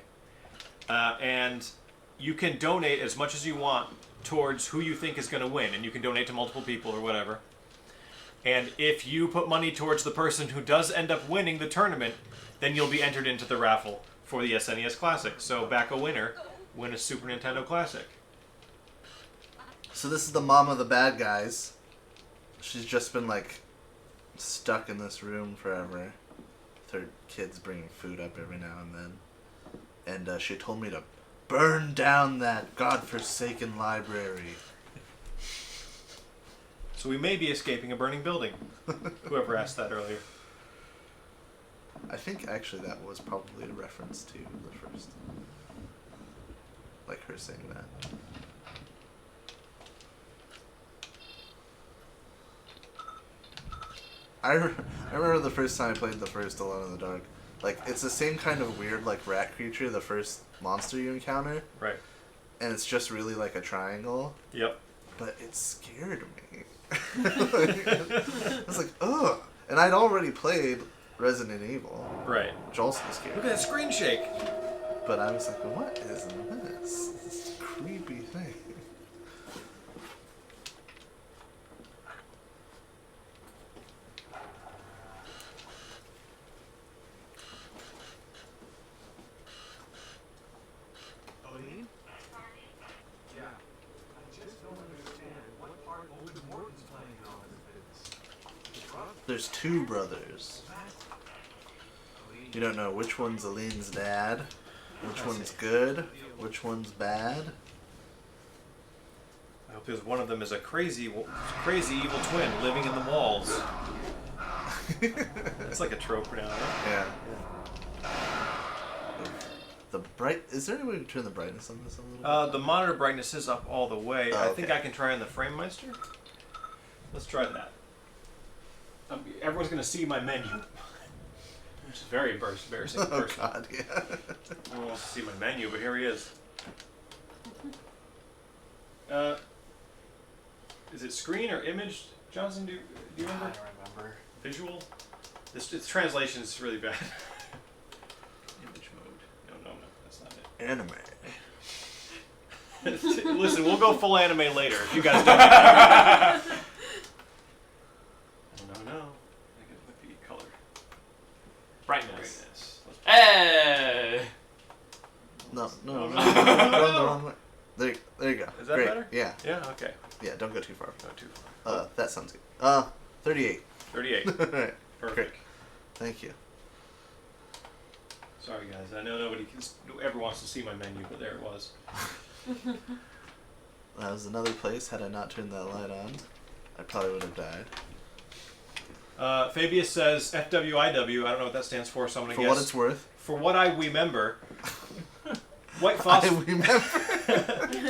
And you can donate as much as you want towards who you think is going to win, and you can donate to multiple people or whatever. And if you put money towards the person who does end up winning the tournament, then you'll be entered into the raffle for the SNES Classic. So back a winner, win a Super Nintendo Classic. So this is the mom of the bad guys. She's just been like stuck in this room forever. With her kids bringing food up every now and then. And she told me to burn down that godforsaken library. So we may be escaping a burning building. Whoever asked that earlier. I think actually that was probably a reference to the first. Like her saying that. I remember the first time I played the first Alone in the Dark. Like, it's the same kind of weird, like, rat creature, the first monster you encounter. Right. And it's just really like a triangle. Yep. But it scared me. I was like, ugh. And I'd already played Resident Evil. Right. Which also scared Look me. at that screen shake. But I was like, what is this? This creepy thing. Aline? Yeah. I just don't understand what part Owen Morton's playing in all this business. There's 2 brothers. You don't know which one's Aline's dad, which one's good, which one's bad. I hope there's one of them is a crazy evil twin living in the walls. That's like a trope now, right? Yeah. The bright. Is there any way to turn the brightness on this a little bit? The monitor brightness is up all the way. Oh, I think okay. I can try on the FrameMeister. Let's try that. Everyone's going to see my menu. Which is very embarrassing. Oh God, yeah. No one wants to see my menu, but here he is. Is it screen or image, Johnson? Do you remember? I don't remember. Visual? Its translation is really bad. Image mode. No, that's not it. Anime. Listen, we'll go full anime later if you guys don't. No. I can put the color. Brightness. Brightness. Hey! No. Going the wrong way. There you go. Is that Great. better? Yeah. Yeah, okay. Yeah, don't go too far. Not too far. That sounds good. 38. 38. Alright. Perfect. Great. Thank you. Sorry, guys. I know nobody ever wants to see my menu, but there it was. That was another place. Had I not turned that light on, I probably would have died. Fabius says FWIW. I don't know what that stands for, so I'm going to For guess. what it's worth. For what I remember, white phosphorus. I remember.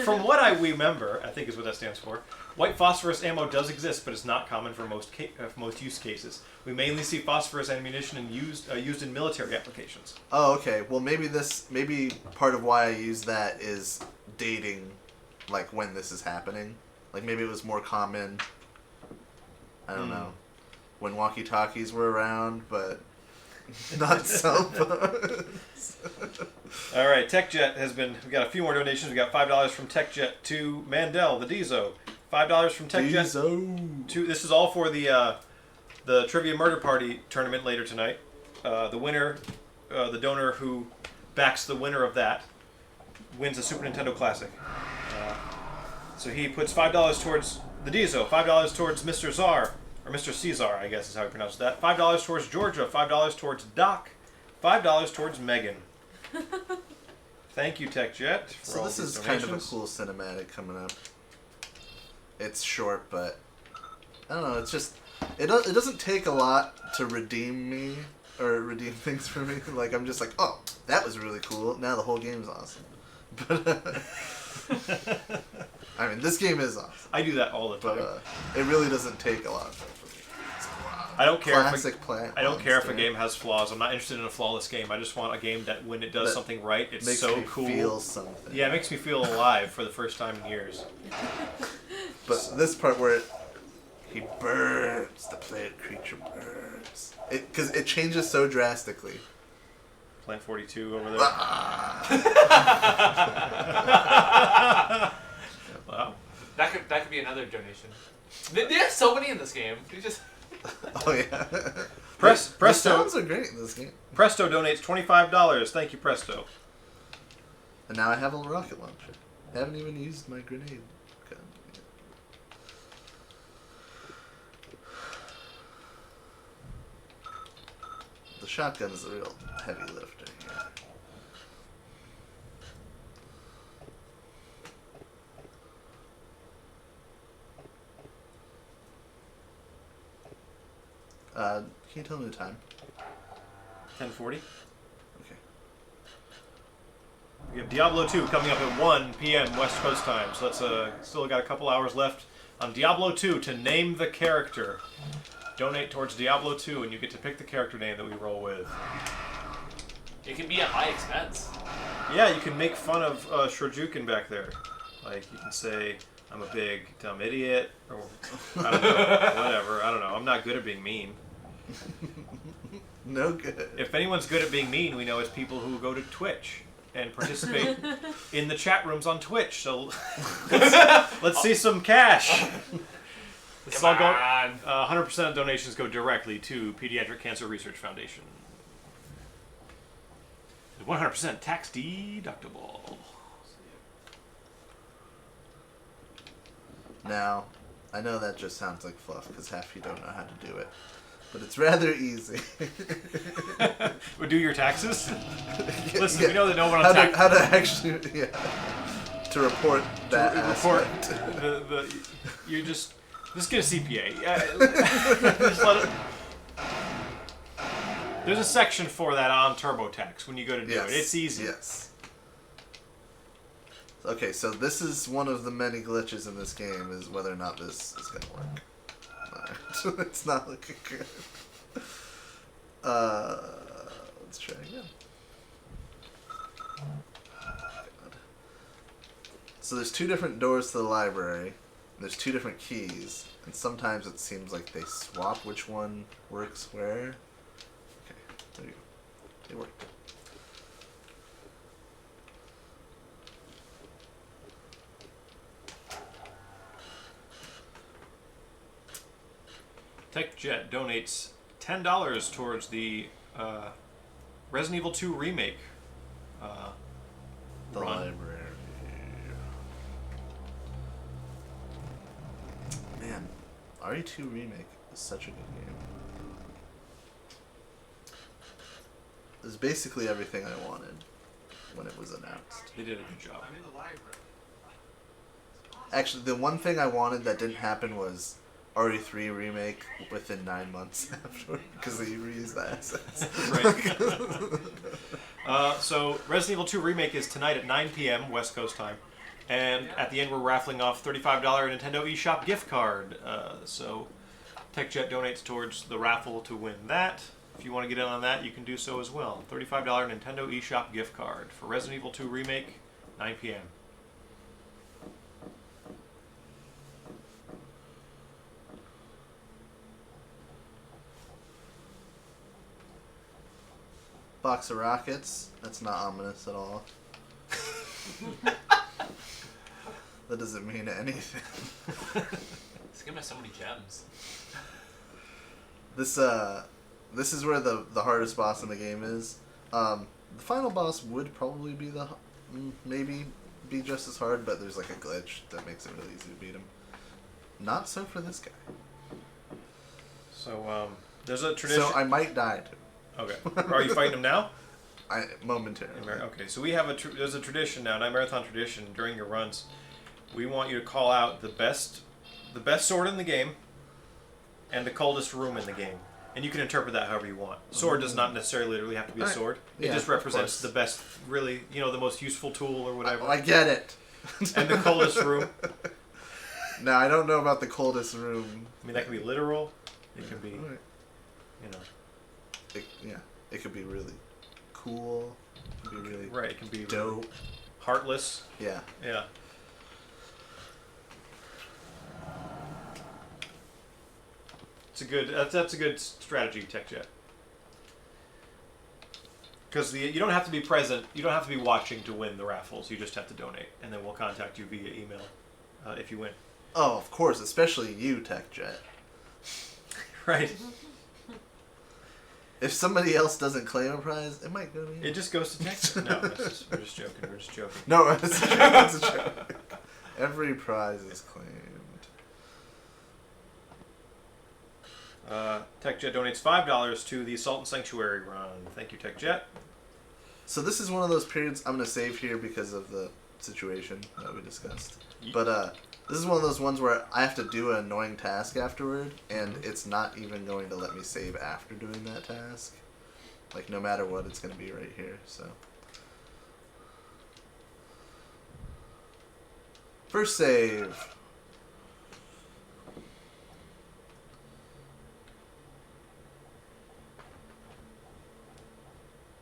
From what I remember, I think is what that stands for. White phosphorus ammo does exist, but it's not common for most use cases. We mainly see phosphorus ammunition used in military applications. Oh, okay. Well, maybe part of why I use that is dating, like when this is happening. Like maybe it was more common. I don't know. When walkie-talkies were around, but not cell phones. All right, TechJet has been. We got a few more donations. We got $5 from TechJet to Mandel, the Dizo. $5 from TechJet. This is all for the Trivia Murder Party tournament later tonight. The winner, the donor who backs the winner of that, wins a Super Nintendo Classic. So he puts $5 towards the Dizo, $5 towards Mr. Czar. Or Mr. Caesar, I guess is how we pronounce that. $5 towards Georgia, $5 towards Doc, $5 towards Megan. Thank you, TechJet. For So all this these is kind of a donations. cool cinematic coming up. It's short, but I don't know. It's just it doesn't take a lot to redeem me or redeem things for me. Like I'm just like, oh, that was really cool. Now the whole game's awesome. But I mean, this game is awesome. I do that all the time. But it really doesn't take a lot for me. I don't care Classic I don't care if a game has flaws. I'm not interested in a flawless game. I just want a game that when it does That something right, it's makes so me cool. feel something. Yeah, it makes me feel alive for the first time in years. But this part where he burns, the plant creature burns. Because it changes so drastically. Plant 42 over there. Wow. That could be another donation. They have so many in this game. They just. Oh yeah. The Presto sounds are great in this game. Presto donates $25. Thank you, Presto. And now I have a rocket launcher. I haven't even used my grenade gun yet. The shotgun is a real heavy lifter here. Can you tell me the time? 10:40. Okay. We have Diablo 2 coming up at 1 p.m. West Coast time. So that's still got a couple hours left on Diablo 2 to name the character. Donate towards Diablo 2 and you get to pick the character name that we roll with. It can be at my expense. Yeah, you can make fun of Shurjukin back there. Like, you can say, I'm a big, dumb idiot, or I don't know, whatever. I don't know. I'm not good at being mean. No good. If anyone's good at being mean, we know it's people who go to Twitch and participate in the chat rooms on Twitch. So let's see some cash. This is all Come going. on. 100% of donations go directly to Pediatric Cancer Research Foundation. 100% tax deductible. Now, I know that just sounds like fluff because half you don't know how to do it, but it's rather easy. Would do your taxes? Listen, Yeah. we know that no one on how tax. to, how to actually, yeah, to report that report aspect. you just get a CPA. Just let it. There's a section for that on TurboTax when you go to do Yes. it. It's easy. Yes. Okay, so this is one of the many glitches in this game, is whether or not this is going to work. Alright. It's not looking good. Let's try again. God. So there's two different doors to the library. There's two different keys. And sometimes it seems like they swap which one works where. Okay, there you go. They worked. TechJet donates $10 towards the Resident Evil 2 remake. The run. library. Man, RE2 Remake is such a good game. It was basically everything I wanted when it was announced. They did a good job. I'm in the library. Actually, the one thing I wanted that didn't happen was RE3 Remake within 9 months after, because they reused the assets. So Resident Evil 2 remake is tonight at 9 p.m. West Coast time, and at the end we're raffling off $35 Nintendo eShop gift card. So TechJet donates towards the raffle to win that. If you want to get in on that, you can do so as well. $35 Nintendo eShop gift card for Resident Evil 2 remake, 9 p.m. Box of rockets. That's not ominous at all. That doesn't mean anything. This game has so many gems. This is where the hardest boss in the game is. The final boss would probably be maybe be just as hard, but there's like a glitch that makes it really easy to beat him. Not so for this guy. So there's a tradition. So I might die too. Okay. Are you fighting him now? momentarily. Okay, so we have there's a tradition now, Nightmarathon tradition. During your runs, we want you to call out the best sword in the game, and the coldest room in the game, and you can interpret that however you want. Sword does not necessarily literally have to be a sword. It Yeah, just of represents course. the best, really, the most useful tool or whatever. I get it. And the coldest room. Now I don't know about the coldest room. I mean, that can be literal. It can be, Right. It could be really cool. It could be really right. It can be dope. really heartless. Yeah. Yeah. That's a good strategy, TechJet. Because you don't have to be present. You don't have to be watching to win the raffles. You just have to donate, and then we'll contact you via email if you win. Oh, of course, especially you, TechJet. Right. If somebody else doesn't claim a prize, it might go to you. It just goes to TechJet. No, we're just joking. We're just joking. No, it's a joke. It's a joke. Every prize is claimed. TechJet donates $5 to the Assault and Sanctuary run. Thank you, TechJet. So this is one of those periods I'm going to save here because of the situation that we discussed. But this is one of those ones where I have to do an annoying task afterward, and it's not even going to let me save after doing that task. Like, no matter what, it's going to be right here, so. First save.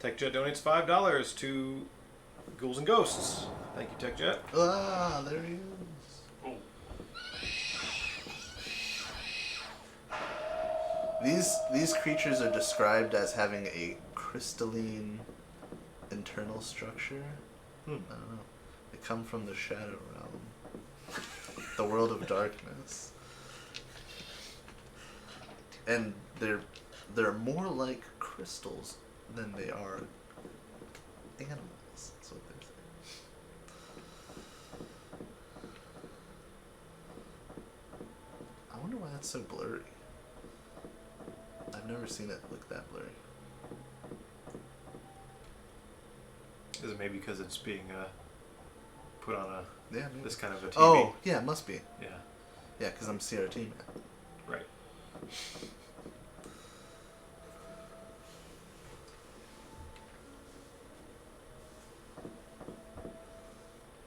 TechJet donates $5 to Ghouls and Ghosts. Thank you, TechJet. Ah, there he is. Oh. These creatures are described as having a crystalline internal structure. I don't know. They come from the shadow realm, the world of darkness, and they're more like crystals than they are animals. That's what they're saying. I wonder why that's so blurry. I've never seen it look that blurry. Is it maybe because it's being put on Yeah, maybe. this kind of a TV? Oh, yeah, it must be. Yeah. Yeah, because I'm CRT man. Right.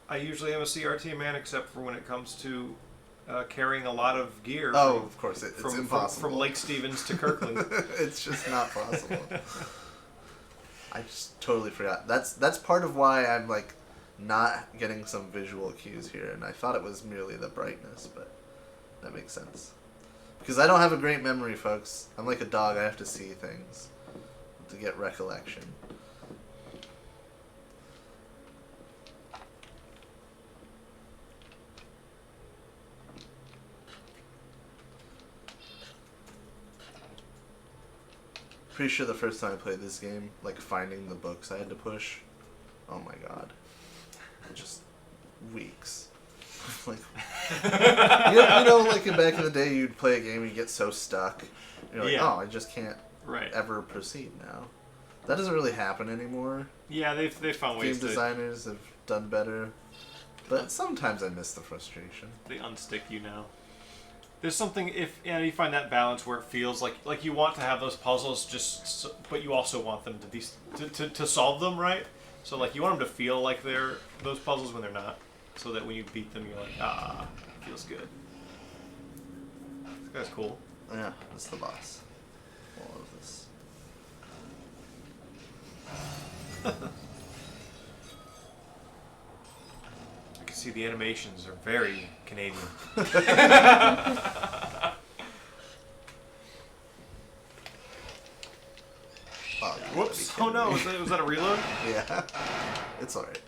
I usually am a CRT man, except for when it comes to carrying a lot of gear. Oh, of course, it's from impossible. From Lake Stevens to Kirkland. It's just not possible. I just totally forgot. That's part of why I'm like not getting some visual cues here, and I thought it was merely the brightness, but that makes sense. Because I don't have a great memory, folks. I'm like a dog. I have to see things to get recollection. Pretty sure the first time I played this game, like finding the books I had to push, oh my god, just weeks. Like, you know, like back in the day, you'd play a game and you get so stuck, you're like, Yeah. oh, I just can't Right. ever proceed now. That doesn't really happen anymore. Yeah, they've found ways Game designers have done better, but sometimes I miss the frustration. they unstick you now. There's something you find that balance where it feels like you want to have those puzzles but you also want them to be to solve them, right? So like you want them to feel like they're those puzzles when they're not, so that when you beat them you're like, it feels good. This guy's cool. Yeah, that's the boss. All of this. I can see the animations are very Canadian. Oh, you Whoops! gotta Oh be no! kidding me. Was that a reload? Yeah, it's alright.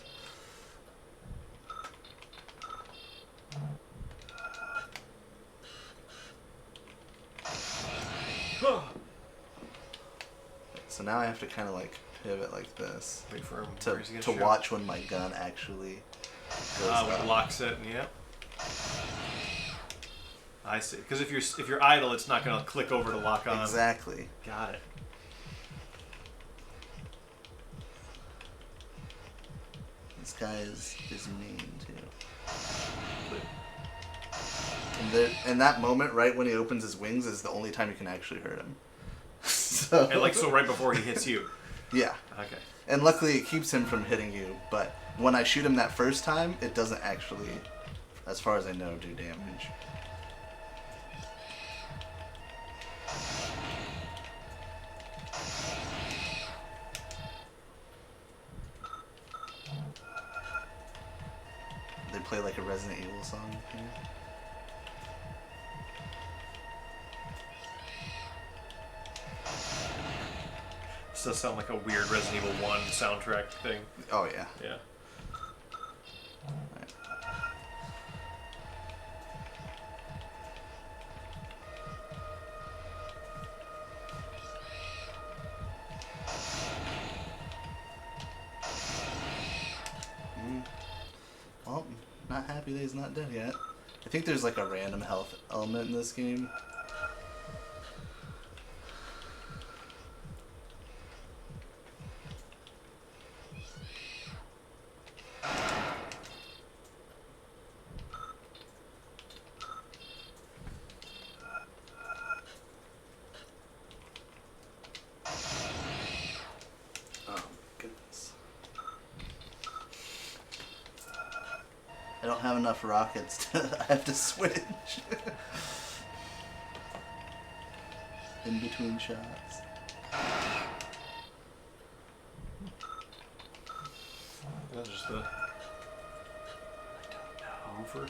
So now I have to kind of like pivot like this Wait for him. to Where's he gonna to show? watch when my gun actually goes With up. lock set, yeah. I see. Because if you're idle, it's not gonna click over to lock on. Exactly. Got it. guy is mean too. And that moment, right when he opens his wings, is the only time you can actually hurt him. So right before he hits you. yeah. Okay. And luckily it keeps him from hitting you, but when I shoot him that first time, it doesn't actually, as far as I know, do damage. They play like a Resident Evil song here. This does sound like a weird Resident Evil 1 soundtrack thing. Oh yeah. Yeah. Right. Well, not happy that he's not dead yet. I think there's like a random health element in this game. I don't have enough rockets. I have to switch. In between shots. That's just the roofer.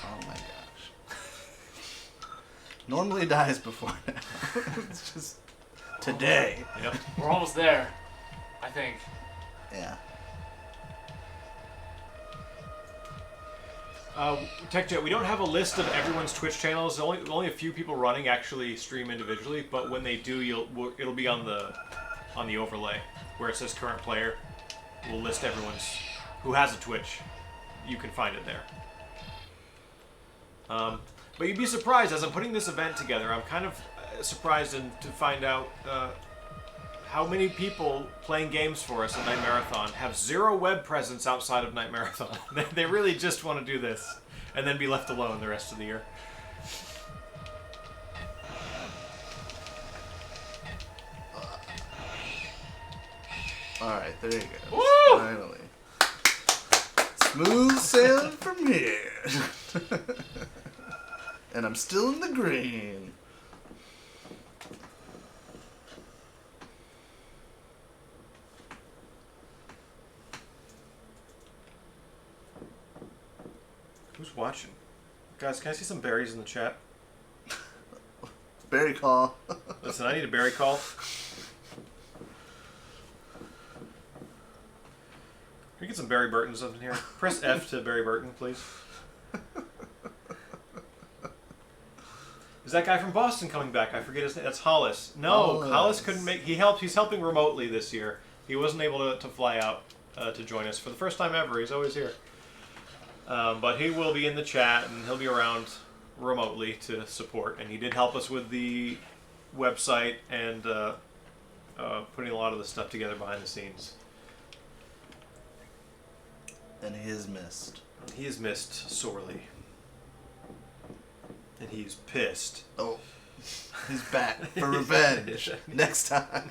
Oh my gosh. Normally dies before now. It's just today. Yep. We're almost there, I think. Yeah. TechJet, we don't have a list of everyone's Twitch channels. Only a few people running actually stream individually, but when they do, it'll be on the overlay where it says current player. We'll list everyone's who has a Twitch. You can find it there. But you'd be surprised as I'm putting this event together. I'm kind of surprised to find out how many people playing games for us at Night Marathon have zero web presence outside of Night Marathon. They really just want to do this and then be left alone the rest of the year. Alright, there you go. Woo! Finally. Smooth sailing from here. And I'm still in the green. Who's watching? Guys, can I see some berries in the chat? Berry call. Listen, I need a berry call. Can we get some Barry Burtons up in here? Press F to Barry Burton, please. Is that guy from Boston coming back? I forget his name. That's Hollis. No, Hollis couldn't make... He's helping remotely this year. He wasn't able to fly out to join us for the first time ever. He's always here. But he will be in the chat, and he'll be around remotely to support. And he did help us with the website and putting a lot of the stuff together behind the scenes. And he is missed. He is missed sorely. And he's pissed. Oh. He's back for revenge. Next time.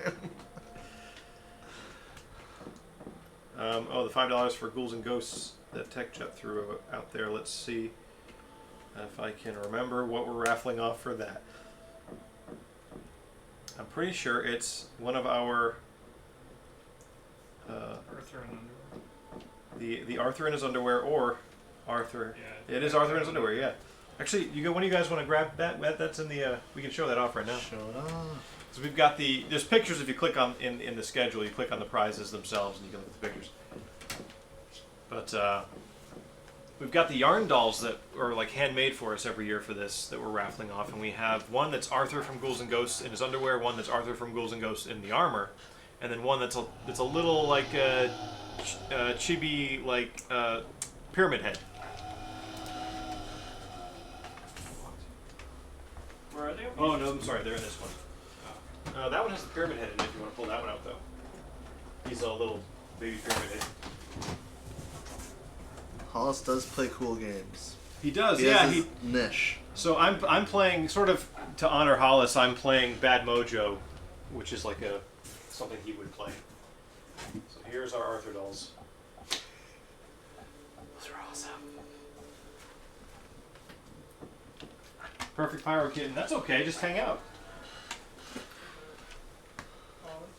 The $5 for Ghouls and Ghosts that TechJet threw out there. Let's see if I can remember what we're raffling off for that. I'm pretty sure it's one of our Arthur and underwear. the Arthur in his underwear, or Arthur. Yeah, It is Arthur in his underwear. Yeah. Actually, one of you guys want to grab that? That's in the. We can show that off right now. Show it off. So we've got there's pictures if you click on in the schedule. You click on the prizes themselves and you can look at the pictures. But we've got the yarn dolls that are like handmade for us every year for this that we're raffling off, and we have one that's Arthur from Ghouls and Ghosts in his underwear, one that's Arthur from Ghouls and Ghosts in the armor, and then one that's a little like chibi like pyramid head. Where are they? Oh no, I'm sorry, they're in this one. That one has the pyramid head in it. If you want to pull that one out though, he's a little baby pyramid head. Hollis does play cool games. He does, He yeah. has his niche. So I'm playing, sort of to honor Hollis, I'm playing Bad Mojo, which is like something he would play. So here's our Arthur dolls. Those are awesome. Perfect Pyro Kitten. That's okay, just hang out.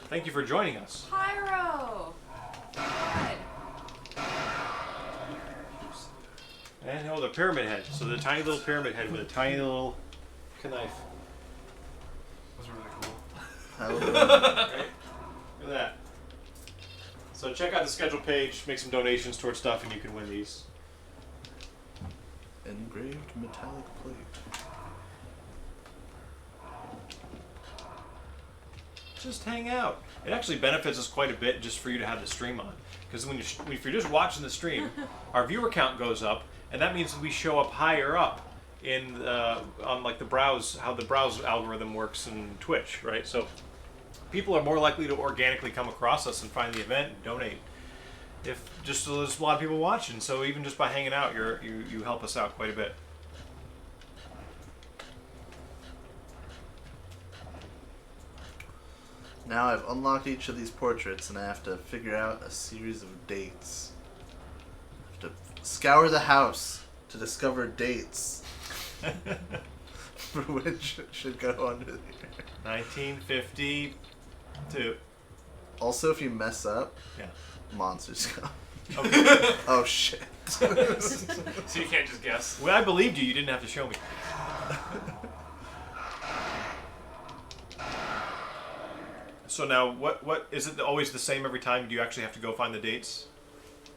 Thank you for joining us. Pyro! God. And the pyramid head. So the tiny little pyramid head with a tiny little knife. Those are really cool. Right? Look at that. So check out the schedule page, make some donations towards stuff, and you can win these. Engraved metallic plate. Just hang out. It actually benefits us quite a bit just for you to have the stream on. Because if you're just watching the stream, our viewer count goes up, and that means we show up higher up in on like the browse, how the browse algorithm works in Twitch, right? So people are more likely to organically come across us and find the event and donate. If just there's a lot of people watching, so even just by hanging out, you help us out quite a bit. Now I've unlocked each of these portraits and I have to figure out a series of dates. I have to scour the house to discover dates for which should go under here. 1952. Also, if you mess up, Yeah. monsters come. Okay. Oh shit. So you can't just guess. Well, I believed you. You didn't have to show me. So now, what is it always the same every time? Do you actually have to go find the dates?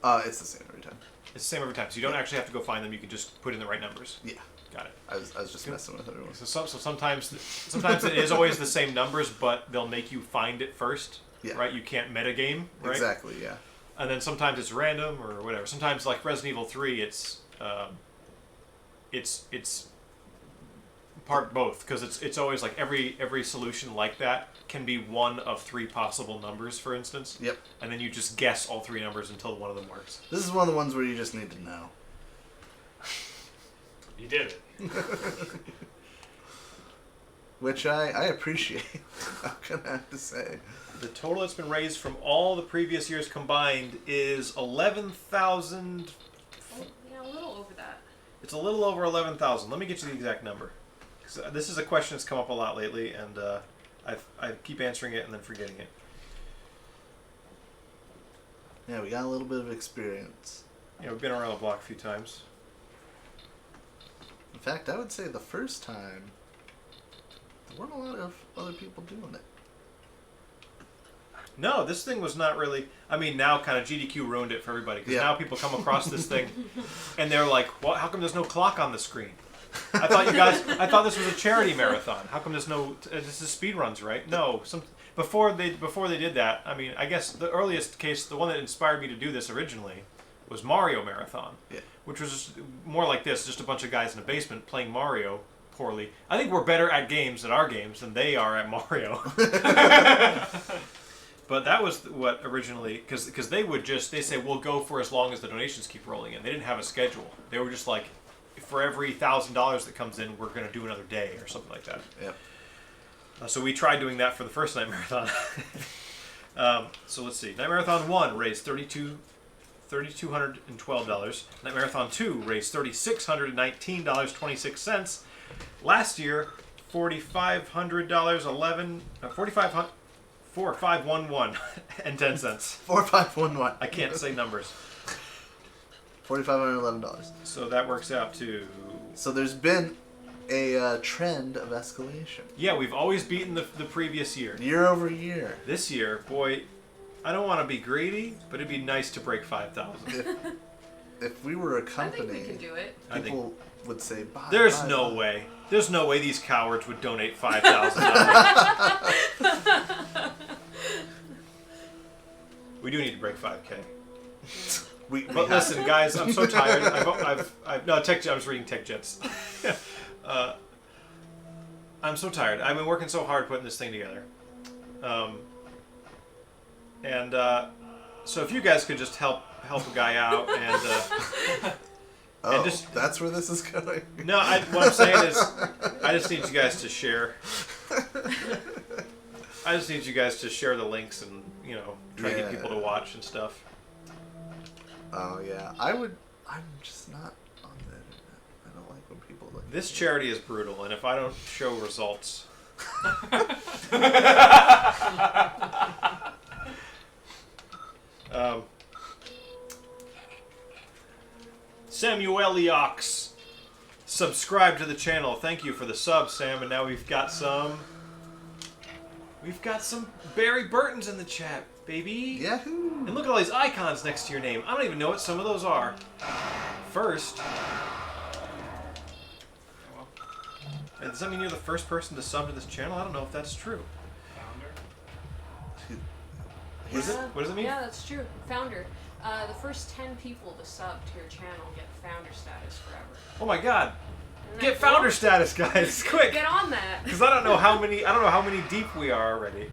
It's the same every time. It's the same every time. So you don't actually have to go find them. You can just put in the right numbers. Yeah. Got it. I was just messing with everyone. So sometimes it is always the same numbers, but they'll make you find it first. Yeah. Right. You can't metagame. Right. Exactly. Yeah. And then sometimes it's random or whatever. Sometimes like Resident Evil 3, it's part both, because it's always like every solution like that can be one of 3 possible numbers, for instance. Yep. And then you just guess all 3 numbers until one of them works. This is one of the ones where you just need to know. You did it. Which I appreciate. I'm gonna have to say. The total that's been raised from all the previous years combined is 11,000. Yeah, a little over that. It's a little over 11,000. Let me get you the exact number. 'Cause this is a question that's come up a lot lately, and I keep answering it and then forgetting it. Yeah, we got a little bit of experience. Yeah, we've been around the block a few times. In fact, I would say the first time, there weren't a lot of other people doing it. No, this thing was not really. I mean, now kind of GDQ ruined it for everybody, because now people come across this thing, and they're like, "What? How come there's no clock on the screen? I thought this was a charity marathon. How come there's no? This is speed runs, right? No, before they did that. I mean, I guess the earliest case, the one that inspired me to do this originally, was Mario Marathon, which was just more like this, just a bunch of guys in a basement playing Mario poorly. I think we're better at games at our games than they are at Mario. But that was what originally, because they say, we'll go for as long as the donations keep rolling in. They didn't have a schedule. They were just like, for every $1,000 that comes in, we're going to do another day or something like that. Yep. So we tried doing that for the first Night Marathon. So let's see. Night Marathon 1 raised $3,212. Night Marathon 2 raised $3,619.26. Last year, $4,511 and 10 cents. 4511. I can't say numbers. $4,511. So that works out to... So there's been a trend of escalation. Yeah, we've always beaten the previous year. Year over year. This year, boy, I don't want to be greedy, but it'd be nice to break 5,000. If we were a I company, think we can do it. people would say, buy. There's buy, no buy. way. There's no way these cowards would donate $5,000. We do need to break 5K. We But have listen, guys, I'm so tired. No, Tech. I was reading Tech Jets. I'm so tired. I've been working so hard putting this thing together. So if you guys could just help help a guy out, and Oh, just- that's where this is going. no, what I'm saying is, I just need you guys to share. I just need you guys to share the links and try to get people to watch and stuff. Oh yeah, I'm just not on the internet. I don't like when people look. This charity is brutal, and if I don't show results. Samueliox, subscribe to the channel. Thank you for the sub, Sam. And now we've got some Barry Burtons in the chat, baby. Yahoo! And look at all these icons next to your name. I don't even know what some of those are. First, does that mean you're the first person to sub to this channel? I don't know if that's true. What does it mean? Yeah, that's true. Founder. The first 10 people to sub to your channel get founder status forever. Oh my god. Isn't Get that cool? founder status, guys, quick. Get on that. Because I don't know how many deep we are already.